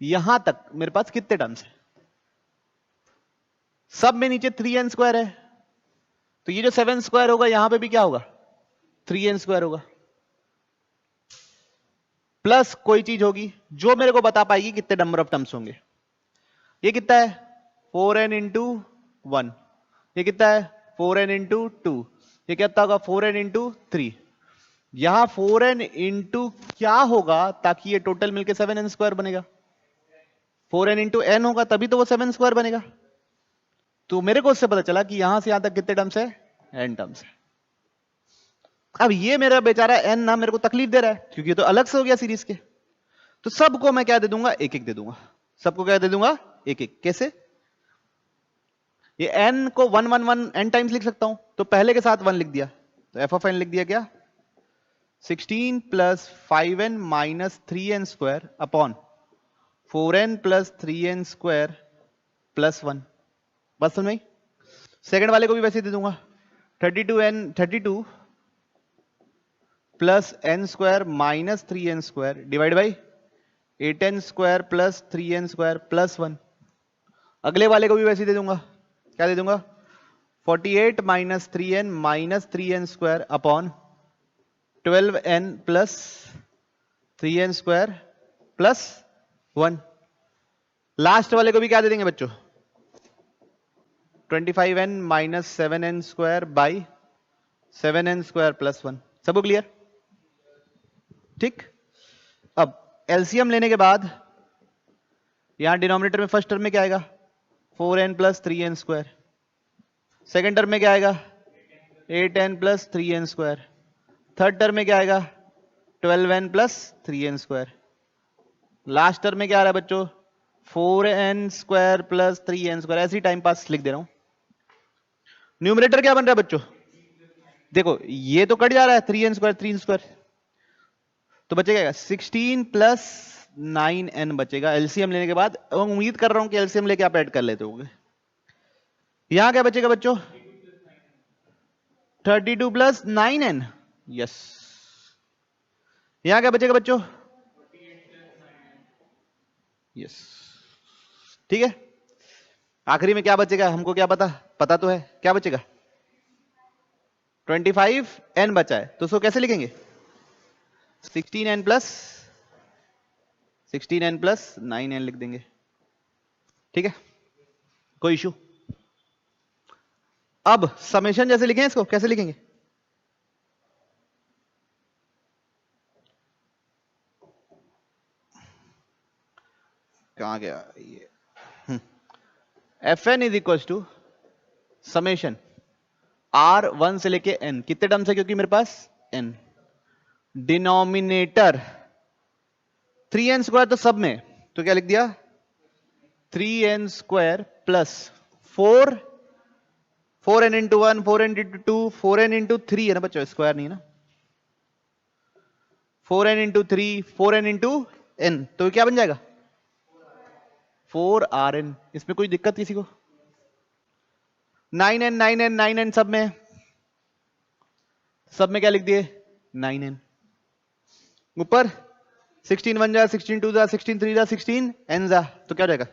यहां तक मेरे पास कितने टर्म्स हैं, सब में नीचे 3n² है, तो ये जो 7² होगा यहां पे भी क्या होगा, 3n² होगा, प्लस कोई चीज होगी जो मेरे को बता पाएगी कितने नंबर ऑफ टर्म्स होंगे। ये कितना है, 4n इंटू 1, ये कितना है 4n इंटू 2, ये कितना होगा 4n इंटू 3। यहां 4n इंटू क्या होगा ताकि ये टोटल मिलके 7n² बनेगा, 4n इंटू n होगा तभी तो वो 7² बनेगा। तो मेरे को उससे पता चला कि यहां से यहां तक कितने टर्म्स है, n टर्म्स है। अब ये मेरा बेचारा n ना मेरे को तकलीफ दे रहा है क्योंकि ये तो अलग से हो गया सीरीज के, तो सबको मैं क्या दे दूंगा, एक एक दे दूंगा, सबको क्या दे दूंगा, एक एक। कैसे, ये n को 1 1 1 n टाइम्स लिख सकता हूं, तो पहले के साथ 1 लिख दिया, तो f ऑफ n लिख दिया क्या, 16 plus 5n minus 3n² upon 4n plus 3n² plus 1। बस समझ में। सेकंड वाले को भी वैसे दे दूंगा, 32 plus n² minus 3n² divide by 8n² plus 3n² plus 1। अगले वाले को भी वैसे दे दूंगा, क्या दे दूंगा, 48 minus 3n minus 3n² upon 12n plus 3n² plus 1। Last वाले को भी क्या दे देंगे बच्चों, 25n minus 7n² by 7n² plus 1। सबको क्लियर, ठीक। अब एलसीएम लेने के बाद यहां डिनोमिनेटर में फर्स्ट टर्म में क्या आएगा, 4n plus 3n², second term में क्या आएगा, 8n plus 3n², third term में क्या आएगा, 12n plus 3n², last term में क्या आ रहा है बच्चों, 4n² प्लस 3n²। ऐसे ही टाइम पास लिख दे रहा हूं। न्यूमरेटर क्या बन रहा है बच्चों, देखो ये तो कट जा रहा है, 3n² 3n², तो बचेगा 16 प्लस 9n बचेगा एलसीएम लेने के बाद। उम्मीद कर रहा हूं कि एलसीएम लेके आप ऐड कर लेते होंगे। यहां क्या बचेगा बच्चों, 32 प्लस 9n, यस। यहां क्या बचेगा बच्चों, यस, ठीक है। आखिरी में क्या बचेगा हमको क्या पता, पता तो है क्या बचेगा, 25n बचा है, तो उसको कैसे लिखेंगे, 16n प्लस 9n लिख देंगे, ठीक है, कोई इशू। अब समेशन जैसे लिखें, इसको कैसे लिखेंगे, कहां गया ये, fn is equal to summation r1 से लेके n, कितने टर्म्स है क्योंकि मेरे पास n, डिनोमिनेटर 3n² तो सब में, तो क्या लिख दिया 3n² plus 4n into 1, 4n into 2, 4n into 3 है ना बच्चों, स्क्वायर नहीं है ना, 4n into 3, 4n into n, तो क्या बन जाएगा 4rn। इसमें कोई दिक्कत किसी को, 9n 9n 9n सब में क्या लिख दिए 9n, ऊपर 16 1 जा 16 2 जा 16 3 जा 16 n जा, तो क्या हो जाएगा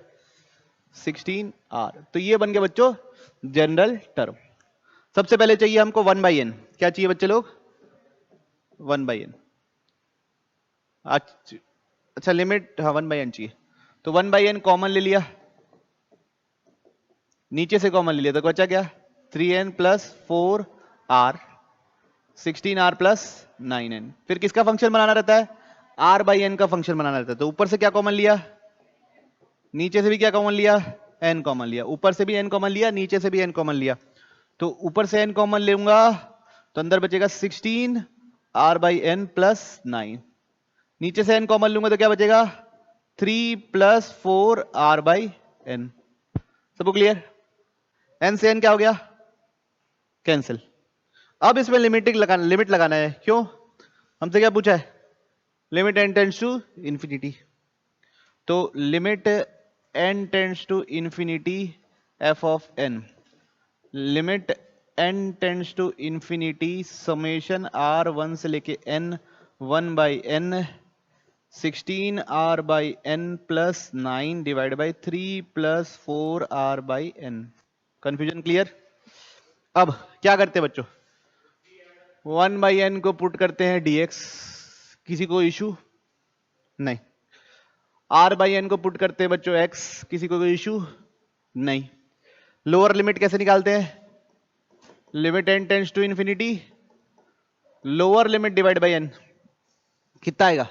16r। तो ये बन गया बच्चों जनरल टर्म। सबसे पहले चाहिए हमको 1/n। क्या चाहिए बच्चे लोग? 1/n। अच्छा लिमिट, हाँ 1/n चाहिए, तो 1/n कॉमन ले लिया, नीचे से कॉमन ले लिया, तो बचा क्या? 3n plus 4r, 16r plus 9n। फिर किसका फंक्शन बनाना रहता है? r/n का फंक्शन बनाना रहता है। तो ऊपर से क्या कॉमन लिया, नीचे से भी क्या कॉमन लिया? n कॉमन लिया। ऊपर से भी n कॉमन लिया, नीचे से भी n कॉमन लिया, तो ऊपर से n कॉमन लूंगा तो अंदर बचेगा 16r/n प्लस 9। नीचे से n कॉमन लूंगा तो क्या बचेगा? 3 प्लस 4r/n। सबको क्लियर? n से n क्या हो गया? कैंसिल। अब इसमें लिमिट लगाना है। क्यों? हमसे क्या पूछा है? Limit n tends to infinity, तो limit n tends to infinity f of n, limit n tends to infinity summation r1 से लेके n 1/n 16r/n plus 9 divide by 3 plus 4r/n। Confusion clear? अब क्या करते हैं बच्चों? 1/n को put करते हैं dx, किसी को इशू नहीं। r/n को पुट करते हैं बच्चों x, किसी को कोई इशू नहीं। लोअर लिमिट कैसे निकालते हैं? Limit n tends to infinity, lower limit divide by n, कितना आएगा?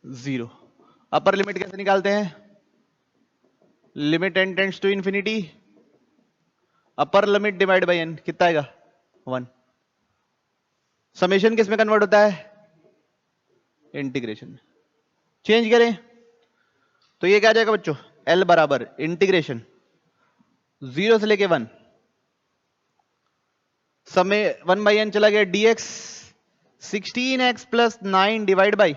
0। अपर लिमिट कैसे निकालते हैं? Limit n tends to infinity, upper limit divide by n, कितना आएगा? 1। समेशन किस में कन्वर्ट होता है? इंटीग्रेशन। चेंज करें तो ये क्या आ जाएगा बच्चों? L बराबर इंटीग्रेशन 0 से लेके 1, समय 1/n चला गया dx 16x plus 9 divide by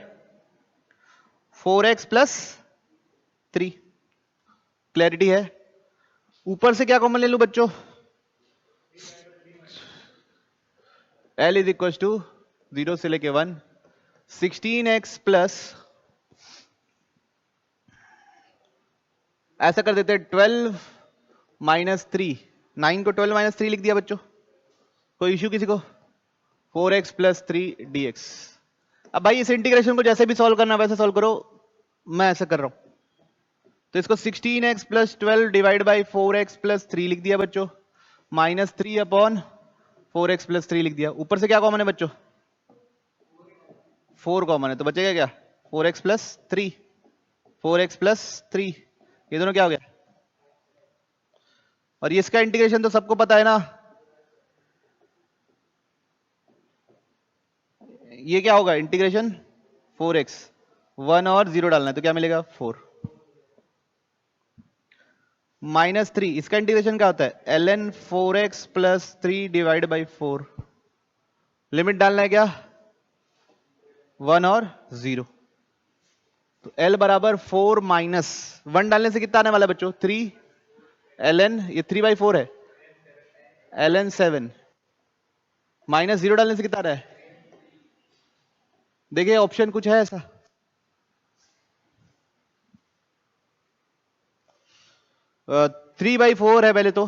4x plus 3। Clarity है? ऊपर से क्या कॉमन ले लूं बच्चों? L इज इक्वल टू 0 से लेके 1, 16x प्लस, ऐसा कर देते हैं 12 माइनस 3, 9 को 12 माइनस 3 लिख दिया बच्चों, कोई इश्यू किसी को? 4x plus 3 dx। अब भाई इस इंटीग्रेशन को जैसे भी सॉल्व करना वैसे सॉल्व करो, मैं ऐसा कर रहा हूं। तो इसको 16x plus 12 divide by 4x plus 3 लिख दिया बच्चों, माइनस 3 अपॉन 4x प्लस 3 लिख दिया। ऊपर से क्या कॉमन है बच्चों? 4 कॉमन है, तो बचेगा क्या? 4x प्लस 3, 4x प्लस 3, ये दोनों क्या हो गया? और ये इसका इंटीग्रेशन तो सबको पता है ना, ये क्या होगा इंटीग्रेशन? 4x, 1 और 0 डालना है तो क्या मिलेगा? 4 माइनस 3, इसका इंटीग्रेशन क्या होता है? ln 4x plus 3 divide by 4। Limit डालना है क्या? 1 और 0, तो L बराबर 4 माइनस 1 डालने से कितना आने वाला है बच्चों? 3 ln, ये 3/4 है, ln 7 माइनस 0 डालने से कितना आ रहा है? देखिए ऑप्शन कुछ है ऐसा? uh, 3/4 है पहले तो,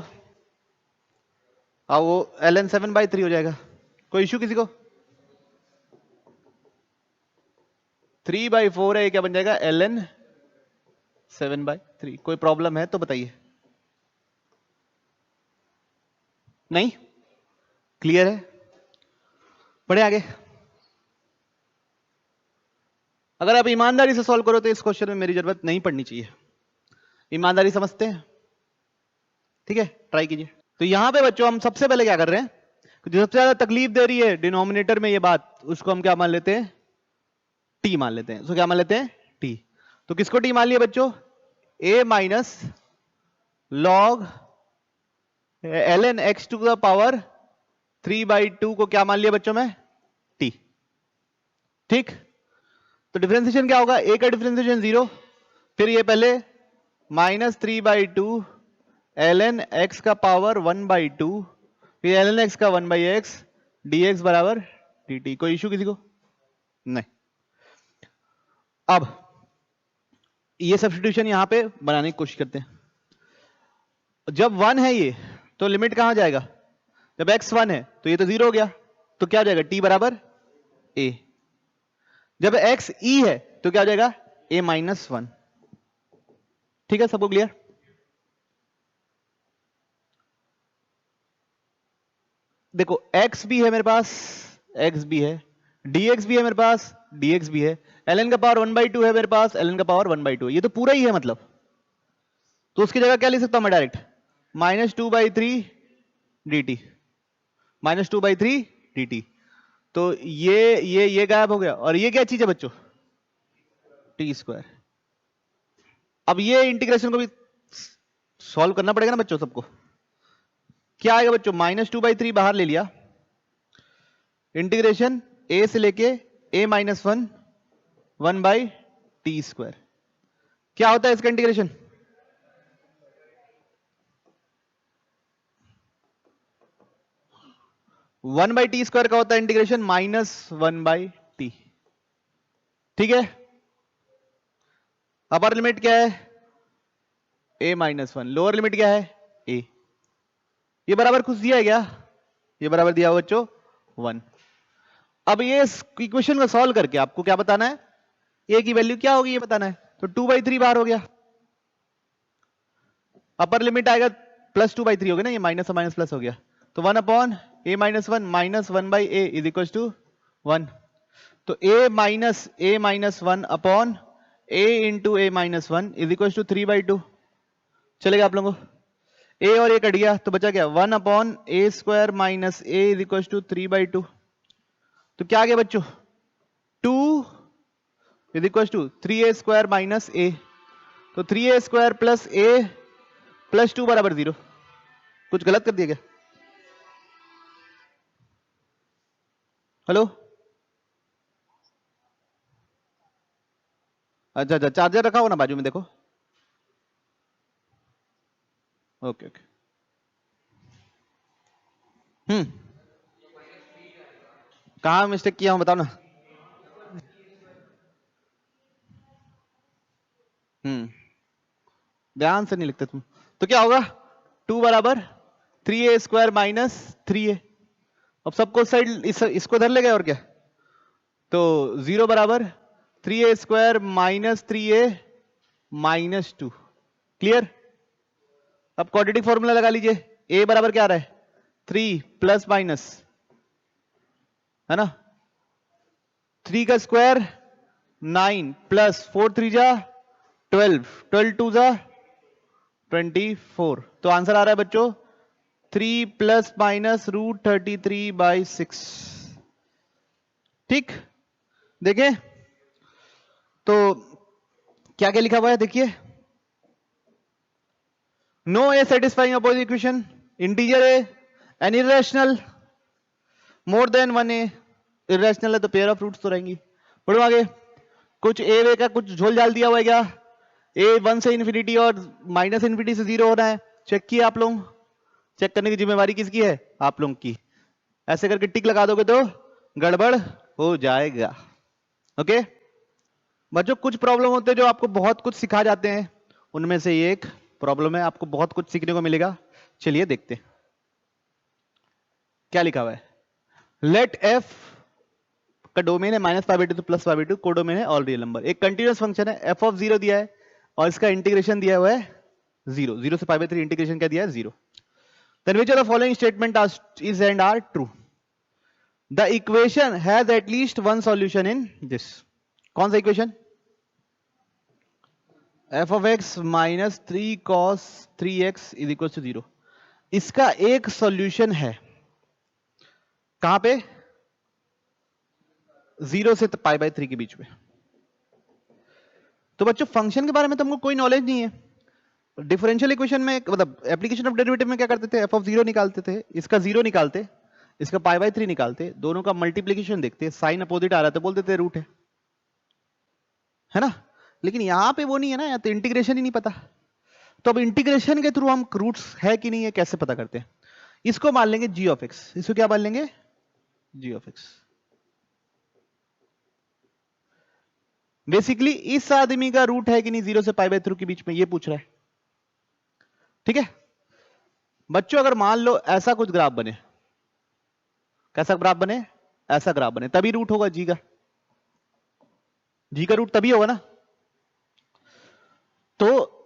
वो ln 7/3 हो जाएगा। कोई इश्यू किसी को? 3/4 है, क्या बन जाएगा? ln 7/3। कोई प्रॉब्लम है तो बताइए? नहीं? क्लियर है? बढ़े आगे। अगर आप ईमानदारी से सॉल्व करो तो इस क्वेश्चन में मेरी जरूरत नहीं पड़नी चाहिए। ईमानदारी समझते हैं? ठीक है, ट्राई कीजिए। तो यहां पे बच्चों हम सबसे पहले क्या कर रहे हैं, जो सबसे ज्यादा तकलीफ दे रही है डिनोमिनेटर में ये बात, उसको हम क्या मान लेते हैं? टी मान लेते हैं। उसको क्या मान लेते हैं? टी। तो किसको टी मान लिया बच्चों? a minus log ln x to the power 3/2 को क्या मान लिया बच्चों में? टी। ठीक, तो डिफरेंशिएशन क्या होगा? a का डिफरेंशिएशन 0, फिर ये पहले माइनस 3/2 ln x का पावर 1/2, फिर ln x का 1/x dx बराबर dt। कोई इश्यू किसी को? नहीं। अब ये सब्स्टिट्यूशन यहां पे बनाने की कोशिश करते हैं। जब 1 है ये, तो लिमिट कहां जाएगा? जब x 1 है तो ये तो 0 हो गया, तो क्या हो जाएगा t बराबर a। जब x e है तो क्या हो जाएगा a माइनस 1। ठीक है, सबको क्लियर? देखो x भी है मेरे पास, x भी है, dx भी है मेरे पास, dx भी है, ln का पावर 1/2 है मेरे पास, ln का पावर 1/2 है, ये तो पूरा ही है मतलब। तो उसकी जगह क्या लिख सकता हूं मैं डायरेक्ट, -2/3 dt, -2/3 dt। तो ये गायब हो गया, और ये क्या चीज है बच्चों, t²। अब ये इंटीग्रेशन को भी सॉल्व करना पड़ेगा ना बच्चों सबको। क्या आएगा बच्चों, -2/3 बाहर ले लिया, इंटीग्रेशन a से लेके a माइनस 1 1/t²। क्या होता है इसका इंटीग्रेशन, (1/t² का होता है इंटीग्रेशन -1/t। ठीक है, अपर लिमिट क्या है a माइनस 1, लोअर लिमिट क्या है a। ये बराबर कुछ दिया है क्या, ये बराबर दिया हुआ बच्चों 1। अब ये इक्वेशन को सॉल्व करके आपको क्या बताना है, a की वैल्यू क्या होगी ये बताना है। तो 2/3 बाहर हो गया, अपर लिमिट आएगा +2/3 हो गया ना, ये माइनस से माइनस प्लस हो गया, तो 1/a minus 1 -1/a is equal to 1। तो a minus 1 upon a into a minus 1 is equal to 3/2। चलेगा आप लोगों को, a और a कट गया तो बचा क्या 1/a² minus a is equal to 3/2। तो क्या आ गया बच्चों, 2 is equal to 3a² minus a, तो 3a² प्लस a प्लस 2 बराबर 0। कुछ गलत कर दिया क्या, हेलो? अच्छा अच्छा, चार्जर रखा हो ना बाजू में, देखो। Okay okay. कहाँ मिस्टेक किया हूं बताओ ना। ध्यान से नहीं लिखते तुम। तो क्या होगा, 2 बराबर 3a² माइनस 3a। अब सबको साइड इसको धर ले गए और क्या, तो 0 बराबर 3a² minus 3a minus 2। Clear? अब क्वाड्रेटिक फॉर्मूला लगा लीजिए, a बराबर क्या आ रहा है 3 प्लस माइनस, है ना, 3 का स्क्वायर 9 प्लस 4 3 जा 12, 12 2 जा 24। तो आंसर आ रहा है बच्चों 3 प्लस माइनस √33/6। ठीक, देखें तो क्या क्या लिखा हुआ है, देखिए, no a satisfying opposite equation, integer a an irrational more than 1a, irrational है तो पेयर ऑफ रूट्स तो रहेंगी। पढ़ो आगे, कुछ ए वे का कुछ झोल झाल दिया हुआ है क्या, ए 1 से इन्फिनिटी और माइनस इन्फिनिटी से 0 होना है, चेक किया आप लोग, चेक करने की जिम्मेवारी किसकी है, आप लोगों की। ऐसे करके टिक लगा दोगे तो गड़बड़ हो जाएगा। ओके बच्चों, कुछ प्रॉब्लम होते हैं जो आपको बहुत कुछ सिखा जाते हैं, उनमें से ये एक प्रॉब्लम है, आपको बहुत कुछ सीखने को मिलेगा। चलिए देखते हैं क्या लिखा हुआ है। लेट एफ का डोमेन है -π/2 to +π/2, कोडोमेन है ऑल रियल नंबर। एक कंटिन्यूअस फंक्शन है, f ऑफ 0 दिया है और इसका इंटीग्रेशन दिया हुआ है 0, 0 से π/3 इंटीग्रेशन क्या दिया है 0। Then which of the following statement is and are true? The equation has at least one solution in this. कौन सा equation, f of x minus 3 cos 3x is equal to 0। इसका एक सॉल्यूशन है कहां पे, 0 से π/3 के बीच में। तो बच्चों फंक्शन के बारे में तुमको कोई नॉलेज नहीं है। डिफरेंशियल इक्वेशन में मतलब एप्लीकेशन ऑफ डेरिवेटिव में क्या करते थे, f of 0 निकालते थे, इसका 0 निकालते, इसका π/3 निकालते, दोनों का मल्टीप्लीकेशन देखते, साइन अपोजिट आ रहा है तो बोल देते रूट है ना। लेकिन यहां पे वो नहीं है ना, या तो इंटीग्रेशन ही नहीं पता। तो अब इंटीग्रेशन के थ्रू हम रूट्स है कि नहीं है कैसे पता करते हैं। इसको मान लेंगे g of x, इसको क्या मान लेंगे g of x। बेसिकली इस आदमी का रूट है कि नहीं 0 से π/3 के बीच में, ये पूछ रहा है। ठीक है बच्चों, अगर मान लो ऐसा कुछ ग्राफ बने, कैसा ग्राफ बने, ऐसा ग्राफ बने, तभी रूट होगा जी का, जी का रूट तभी होगा ना। तो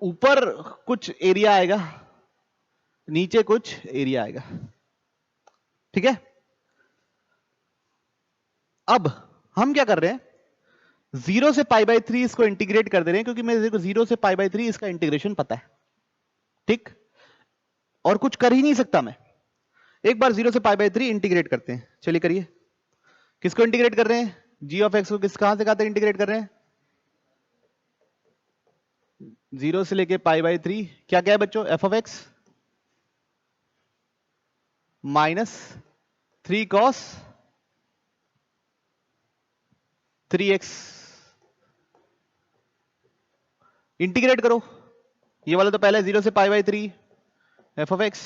ऊपर कुछ एरिया आएगा, नीचे कुछ एरिया आएगा, ठीक है। अब हम क्या कर रहे हैं, 0 से π/3 इसको इंटीग्रेट कर दे रहे हैं, क्योंकि मेरे को 0 से π/3 इसका इंटीग्रेशन पता है, ठीक, और कुछ कर ही नहीं सकता मैं। एक बार 0 से π/3 इंटीग्रेट करते हैं, चलिए करिए। किसको इंटीग्रेट कर रहे हैं, g ऑफ x को कहां से कहां तक इंटीग्रेट कर रहे हैं, 0 से लेके π/3, क्या क्या है बच्चों, f of x minus 3 cos 3x, integrate करो, ये वाला तो पहले 0 से π/3 f ऑफ x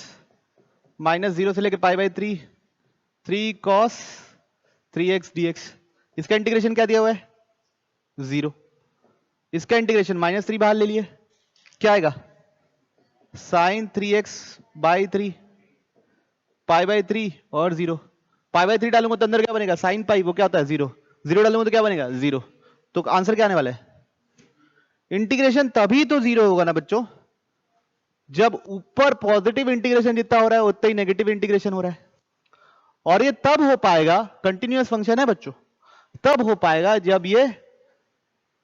माइनस 0 से लेके π/3 3 cos 3x dx, इसका इंटीग्रेशन क्या दिया हुआ है 0, इसका इंटीग्रेशन -3 बाहर ले लिए, क्या आएगा sin 3x/3 π/3 और 0, π/3 डालूंगा तो अंदर क्या बनेगा sin पाई, वो क्या होता है 0, 0 डालूंगा तो क्या बनेगा 0, तो आंसर क्या आने वाला है, इंटीग्रेशन तभी तो 0 होगा ना बच्चों, जब ऊपर पॉजिटिव इंटीग्रेशन जितना हो रहा है उतना ही नेगेटिव इंटीग्रेशन हो रहा है, और ये तब हो पाएगा, कंटिन्यूअस फंक्शन है बच्चों, तब हो पाएगा जब ये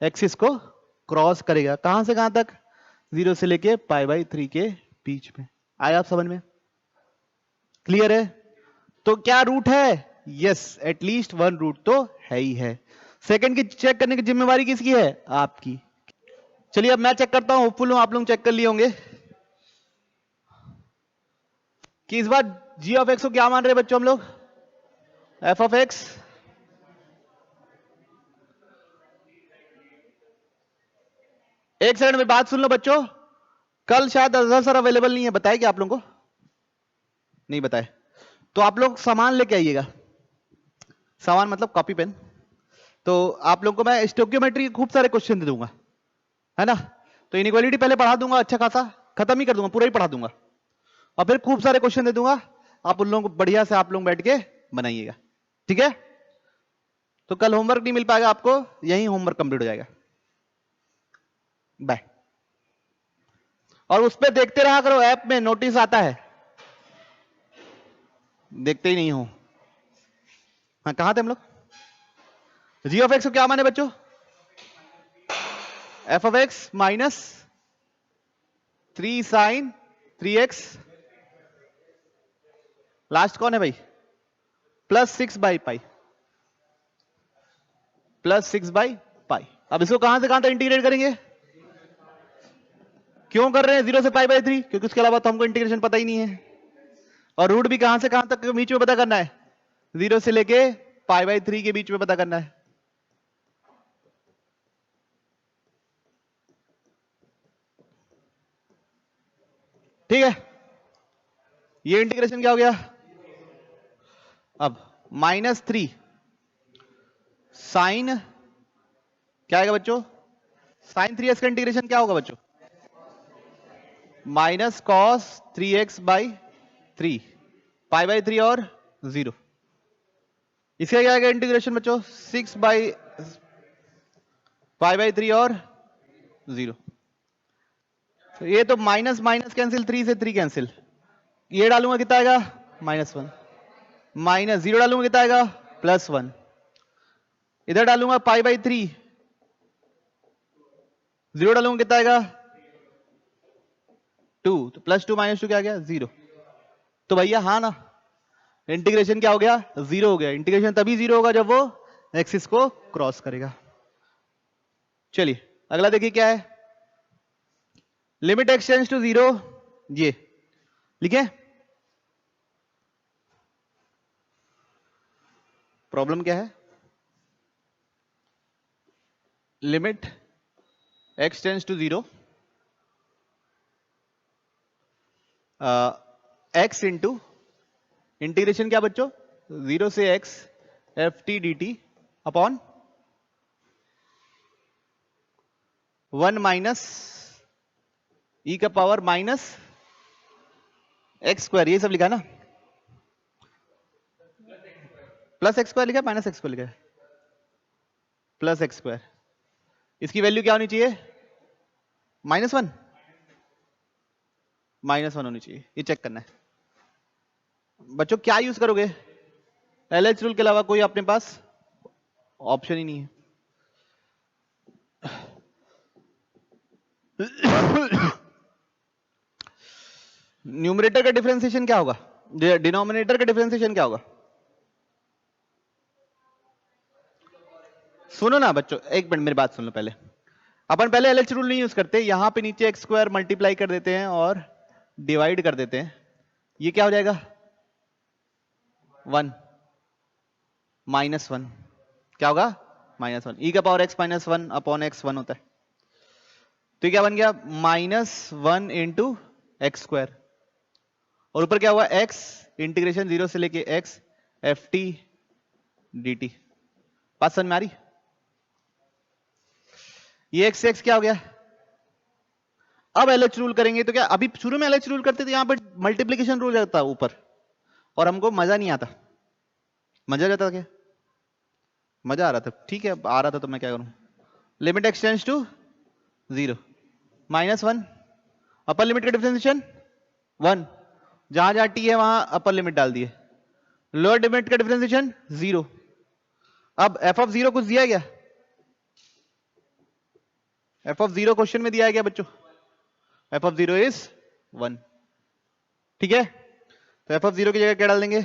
एक्सिस को क्रॉस करेगा, कहां से कहां तक, 0 से लेके π/3 के बीच में। आया आप समझ में, क्लियर है। तो क्या रूट है, यस, एटलीस्ट वन रूट तो है ही है। सेकंड की चेक करने की जिम्मेवारी किसकी है, आपकी। चलिए अब मैं चेक करता हूं, होपफुल हूं आप लोग चेक कर लिए होंगे कि इस बार g ऑफ x को क्या मान रहे हैं बच्चों हम लोग, f ऑफ x एक सेकंड में बात सुन लो बच्चों, कल शायद अजहर सर अवेलेबल नहीं है, बताए क्या आप लोगों को, नहीं बताए, तो आप लोग सामान लेके आइएगा, सामान मतलब कॉपी पेन, तो आप लोगों को मैं स्टोकियोमेट्री के खूब सारे क्वेश्चन दे दूंगा, है ना, तो इनइक्वालिटी पहले पढ़ा दूंगा, अच्छा खासा खत्म ही कर दूंगा, पूरा ही पढ़ा दूंगा, और फिर खूब सारे क्वेश्चन दे दूंगा, आप उन लोगों को बढ़िया से आप लोग बैठ के बनाइएगा, ठीक है। तो कल होमवर्क नहीं मिल पाएगा आपको, यही होमवर्क कंप्लीट हो जाएगा, बाय। और उस पर देखते रहा करो, ऐप में नोटिस आता है, देखते ही नहीं हो। हाँ कहां थे हम लोग, जी ऑफ एक्स को क्या माने बच्चों, F of x minus 3 sin 3x, last कौन है भाई, +6/π, +6/π। अब इसको कहां से कहां तक इंटीग्रेट करेंगे, क्यों कर रहे हैं 0 से π/3, क्योंकि उसके अलावा तो हमको इंटीग्रेशन पता ही नहीं है, और रूट भी कहां से कहां तक बीच में पता करना है, 0 से लेके π/3 के बीच में पता करना है, ठीक है। ये इंटीग्रेशन क्या हो गया, अब -3 साइन क्या आएगा बच्चों, sin 3x का इंटीग्रेशन क्या होगा बच्चों, -cos 3x/3 π/3 और 0, इसका क्या आएगा इंटीग्रेशन बच्चों, 6/π/3 और 0, तो ये तो माइनस माइनस कैंसिल, 3 से 3 कैंसिल, ये डालूंगा कितना आएगा -1, -0 डालूंगा कितना आएगा +1, इधर डालूंगा π/3, 0 डालूंगा कितना आएगा 2, तो +2 -2 क्या आ गया 0, तो भैया हाँ ना, इंटीग्रेशन क्या हो गया 0 हो गया, इंटीग्रेशन तभी 0 होगा जब वो एक्सिस को क्रॉस करेगा। चलिए अगला देखिए क्या है, लिमिट x टेंड्स टू 0, ये लिखे, प्रॉब्लम क्या है, limit x tends to 0 x into integration क्या बच्चों, 0 से x ft dt upon 1 minus e का पावर -x², ये सब लिखा ना, प्लस एक्स स्क्वायर लिखा है माइनस एक्स स्क्वायर लिखा है? Plus x square. इसकी वैल्यू क्या होनी चाहिए? -1। -1 होनी चाहिए, ये चेक करना है बच्चों। क्या यूज करोगे? एलएच रूल के अलावा कोई अपने पास ऑप्शन ही नहीं है। न्यूमरेटर का डिफरेंशिएशन क्या होगा? डिनोमिनेटर का डिफरेंशिएशन क्या होगा? सुनो ना बच्चों, एक मिनट मेरी बात सुन लो पहले। अपन पहले एलएच रूल नहीं यूज करते, यहां पे नीचे एक्स स्क्वायर मल्टीप्लाई कर देते हैं और डिवाइड कर देते हैं। ये क्या हो जाएगा? 1 -1 क्या होगा? -1। ई का पावर एक्स -1 अपॉन एक्स 1 होता है। तो क्या बन गया? -1 इंटू एक्स स्क्वायर, और ऊपर क्या हुआ? x इंटीग्रेशन 0 से लेके x F T D T. बात समझ में आ रही? ये x से x क्या हो गया? अब एलएच रूल करेंगे तो क्या, अभी शुरू में एलएच रूल करते थे यहां पर मल्टीप्लीकेशन रूल जाता ऊपर, और हमको मजा नहीं आता। मजा जाता क्या? मजा आ रहा था, ठीक है आ रहा था, तो मैं क्या करूं? Limit X tends to 0, -1 upper limit का डिफरेंशिएशन 1, जहां जहां टी है वहां अपर लिमिट डाल दिए। लोअर लिमिट का डिफरेंशिएशन 0। अब एफ ऑफ 0 कुछ दिया है क्या? एफ ऑफ 0 क्वेश्चन में दिया है क्या बच्चों? एफ ऑफ 0 इज 1, ठीक है। तो एफ ऑफ 0 की जगह क्या डाल देंगे?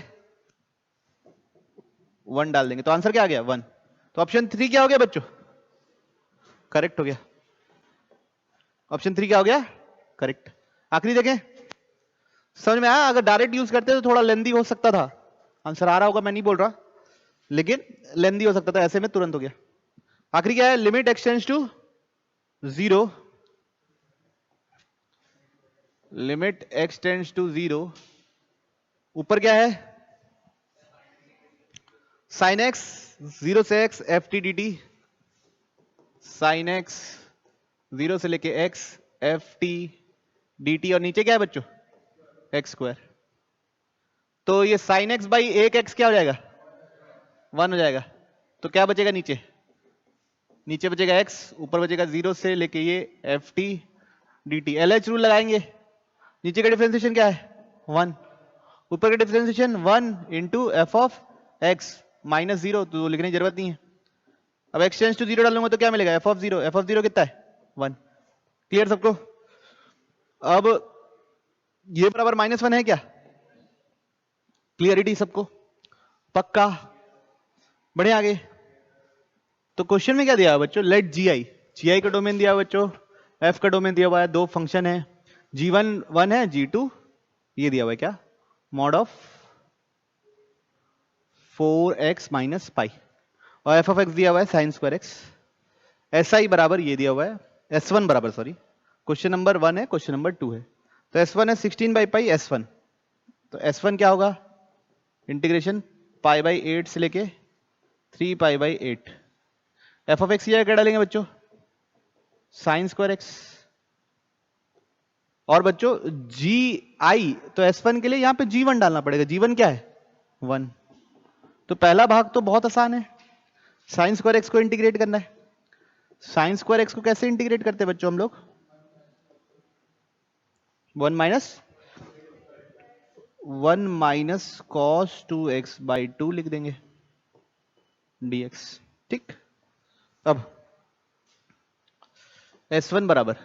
1 डाल देंगे, तो आंसर क्या आ गया? 1। तो ऑप्शन 3 क्या हो गया बच्चों? करेक्ट हो गया। ऑप्शन 3 क्या हो गया? करेक्ट। आखिरी देखें, समझ में आया? अगर डायरेक्ट यूज करते तो थोड़ा लेंदी हो सकता था। आंसर आ रहा होगा, मैं नहीं बोल रहा, लेकिन लेंदी हो सकता था, ऐसे में तुरंत हो गया। आखिरी क्या है? Limit X tends to 0, limit X tends to 0, ऊपर क्या है? साइन एक्स 0 से x F T D T, sine X 0 से लेके x F T D T, और नीचे क्या है बच्चों? X square. तो ये साइन एक्स बाई 1x क्या हो जाएगा? 1 हो जाएगा। तो क्या बचेगा नीचे? नीचे बचेगा x, ऊपर बचेगा 0 से लेके ये F T D T. L H rule लगाएंगे, नीचे का डिफरेंशिएशन क्या है? 1, ऊपर का differentiation 1 into F of x -0, तो लिखने की जरूरत नहीं है। अब x टेंड्स टू 0 डालूंगा तो क्या मिलेगा? F of 0। एफ ऑफ 0 कितना है? 1। क्लियर सबको? अब ये बराबर -1 है क्या? क्लियरिटी सबको? पक्का? बढ़े आगे। तो क्वेश्चन में क्या दिया है बच्चों? लेट जी आई का डोमेन दिया हुआ बच्चों, एफ का डोमेन दिया हुआ है, दो फंक्शन है, g1 1 है, g2 ये दिया हुआ है क्या? मॉड ऑफ 4x माइनस पाई, और एफ ऑफ एक्स दिया हुआ है sine square x. S I बराबर ये दिया हुआ है, S1 बराबर, सॉरी क्वेश्चन नंबर 1 है, क्वेश्चन नंबर 2 है। तो S1 है 16 बाई पाई S1, तो S1 क्या होगा? इंटीग्रेशन पाई बाई 8 से लेके 3 pi by 8। F of x की जगह क्या डालेंगे बच्चों? Sine square x. और बच्चों जी आई, तो S1 के लिए यहां पे G1 डालना पड़ेगा। G1 क्या है? 1। तो पहला भाग तो बहुत आसान है, साइन स्क्वायर एक्स को इंटीग्रेट करना है। साइन स्क्वायर एक्स को कैसे इंटीग्रेट करते हैं बच्चों हम लोग? 1 माइनस कॉस 2x बाई 2 लिख देंगे dx, ठीक। अब S1 बराबर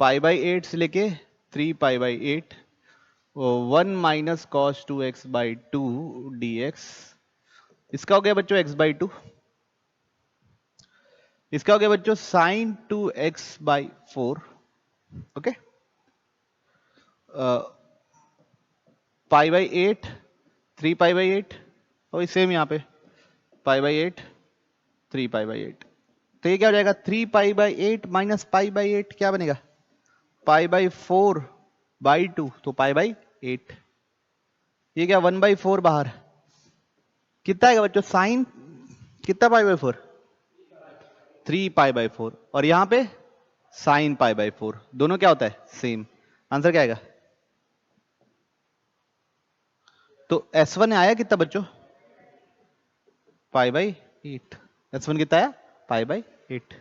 पाई बाई 8 से लेके 3 pi by 8, 1 minus cos 2x by 2 dx। इसका हो गया बच्चों x बाई 2, इसका हो गया बच्चों sine 2x by 4, okay. Pi by 8, 3 pi by 8, और सेम यहाँ पे पाई बाई 8, 3 पाई बाई 8। तो ये क्या हो जाएगा? 3 pi by 8 minus pi by 8 क्या बनेगा? पाई बाई 4 बाई 2, तो पाई बाई 8। ये क्या 1 बाई 4 बाहर, कितना आएगा बच्चों? साइन कितना पाई बाई 4? 3 पाई बाई 4, और यहां पे साइन पाई बाई 4, दोनों क्या होता है? सेम। आंसर क्या आएगा? तो S1 आया कितना बच्चों? पाई बाई 8। S1 कितना आया? पाई बाई 8।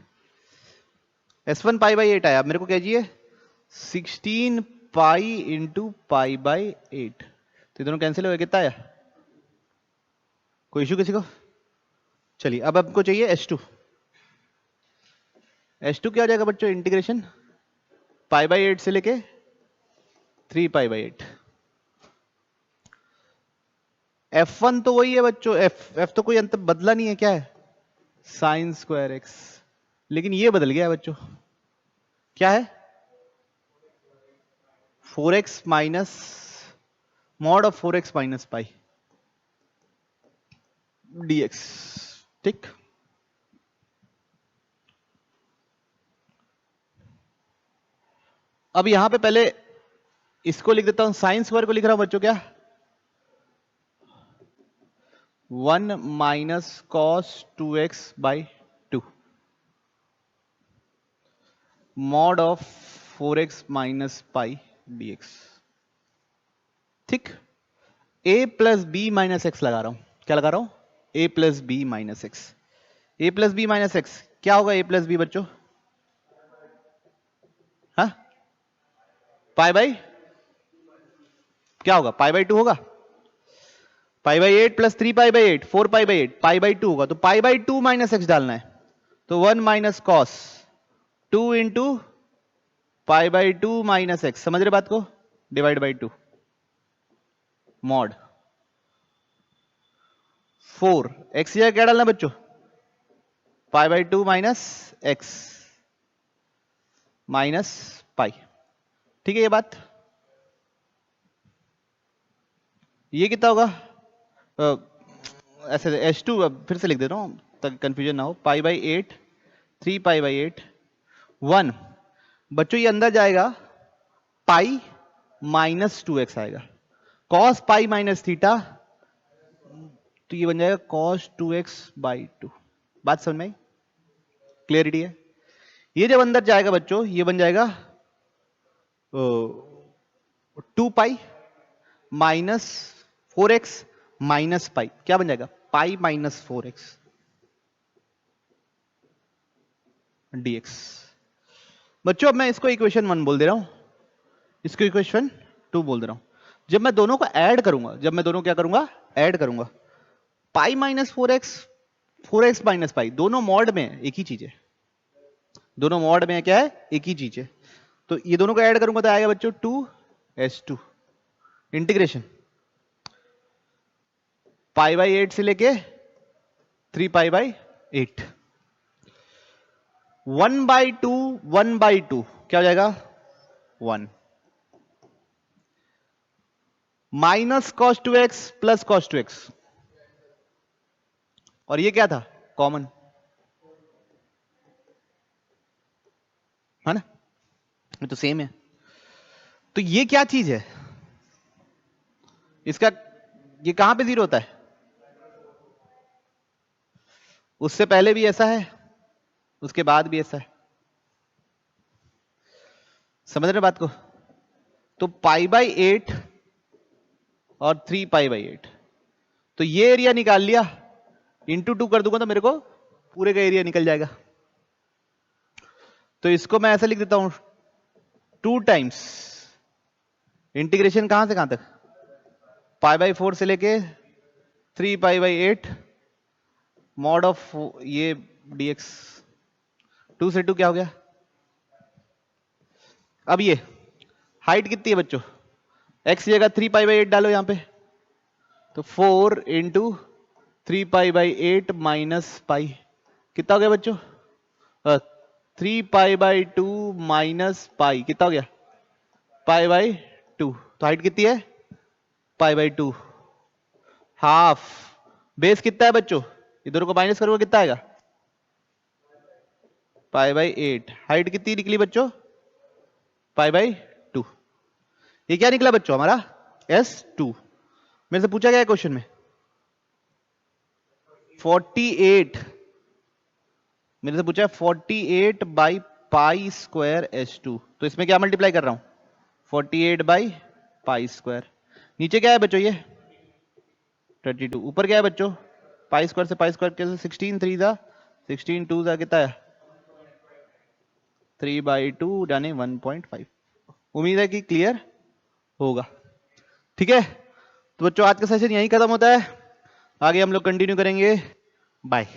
S1 पाई बाई 8 आया। अब मेरे को क्या चाहिए? 16 पाई इंटू पाई बाई 8। तो ये दोनों कैंसिल हो गए, कितना आया? कोई इशू किसी को? चलिए अब आपको चाहिए S2। S2 क्या हो जाएगा बच्चों? इंटीग्रेशन पाई बाई 8 से लेके 3 पाई बाई 8। F1 तो वही है बच्चों, F तो कोई अंतर बदला नहीं है, क्या है? Sine square x. लेकिन ये बदल गया है बच्चों, क्या है? 4x minus mod of 4x minus pi dx। ठीक, अब यहां पे पहले इसको लिख देता हूं, साइन स्क्वायर को लिख रहा हूं बच्चों, क्या? 1 minus cos 2x by 2 mod of 4x minus pi dx। ठीक, a plus B minus X लगा रहा हूं। क्या लगा रहा हूं? a plus B minus X. a plus B minus X क्या होगा? a प्लस बी बच्चों, हाँ, पाई बाई क्या होगा? पाई बाई 2 होगा। पाई by 8 plus 3 pi by 8, 4 pi by 8, pi by 2 होगा। तो पाई बाई 2 माइनस एक्स डालना है, तो 1 minus cos 2 into pi by 2 minus x. समझ रहे बात को? डिवाइड बाई 2 मॉड 4 एक्स जगह क्या डालना बच्चों? पाई by 2 minus x minus pi. ठीक है ये बात। ये कितना होगा? ऐसे H2 फिर से लिख दे रहा हूं ताकि कंफ्यूजन ना हो। पाई बाई 8, 3 पाई बाई 8, 1 बच्चों ये अंदर जाएगा, पाई माइनस 2x आएगा, कॉस पाई माइनस थीटा, तो ये बन जाएगा कॉस 2x बाई 2। बात समझ में आई? क्लियरिटी है? ये जब अंदर जाएगा बच्चों, ये बन जाएगा 2 पाई माइनस 4x माइनस पाई। क्या बन जाएगा? Pi minus 4x dx। बच्चों अब मैं इसको इक्वेशन 1 बोल दे रहा हूं, इसको इक्वेशन 2 बोल दे रहा हूं। जब मैं दोनों को ऐड करूंगा, जब मैं दोनों क्या करूंगा? ऐड करूंगा। पाई माइनस 4x माइनस पाई, दोनों मॉड में एक ही चीज है। दोनों मॉड में क्या है? एक ही चीज है। तो ये दोनों को ऐड करूंगा तो आएगा बच्चों 2s2 इंटीग्रेशन पाई बाई 8 से लेके 3 पाई बाई 8। 1 बाई 2 1 बाई 2 क्या हो जाएगा? 1 minus cos 2x plus cos 2x, और ये क्या था? कॉमन, है ना? ये तो सेम है। तो ये क्या चीज है? इसका ये कहां पे जीरो होता है? उससे पहले भी ऐसा है, उसके बाद भी ऐसा है। समझ रहे बात को? तो पाई बाई 8 और 3 पाई बाई 8, तो ये एरिया निकाल लिया, इंटू 2 कर दूंगा तो मेरे को पूरे का एरिया निकल जाएगा। तो इसको मैं ऐसा लिख देता हूं, 2 टाइम्स इंटीग्रेशन कहां से कहां तक? पाई बाई 4 से लेके 3 पाई बाई 8 मॉड ऑफ ये dx। 2 से 2 क्या हो गया? अब ये हाइट कितनी है बच्चों? x की जगह 3 पाई बाई 8 डालो यहां पे, तो 4 into 3 pi by 8 minus pi कितना हो गया बच्चों? 3 पाई बाई 2 माइनस पाई कितना हो गया? पाई बाई 2। तो हाइट कितनी है? पाई बाई 2। हाफ बेस कितना है बच्चों? इधर को माइनस करोगे कितना आएगा? पाई बाई 8। हाइट कितनी निकली बच्चों? पाई बाई 2। ये क्या निकला बच्चों हमारा? S2। मेरे से पूछा गया है क्वेश्चन में 48, मेरे से पूछा है 48 बाई पाई स्क्वायर S2। तो इसमें क्या मल्टीप्लाई कर रहा हूं? 48 बाई पाई स्क्वायर। नीचे क्या है बच्चों? ये 32। ऊपर क्या है बच्चों? पाई स्क्वायर से पाई स्क्वायर कैसे 16 3 जा 16 2 जा कितना है 3/2 यानी 1.5। उम्मीद है कि क्लियर होगा। ठीक है, तो बच्चों आज का सेशन यहीं खत्म होता है, आगे हम लोग कंटिन्यू करेंगे। बाय।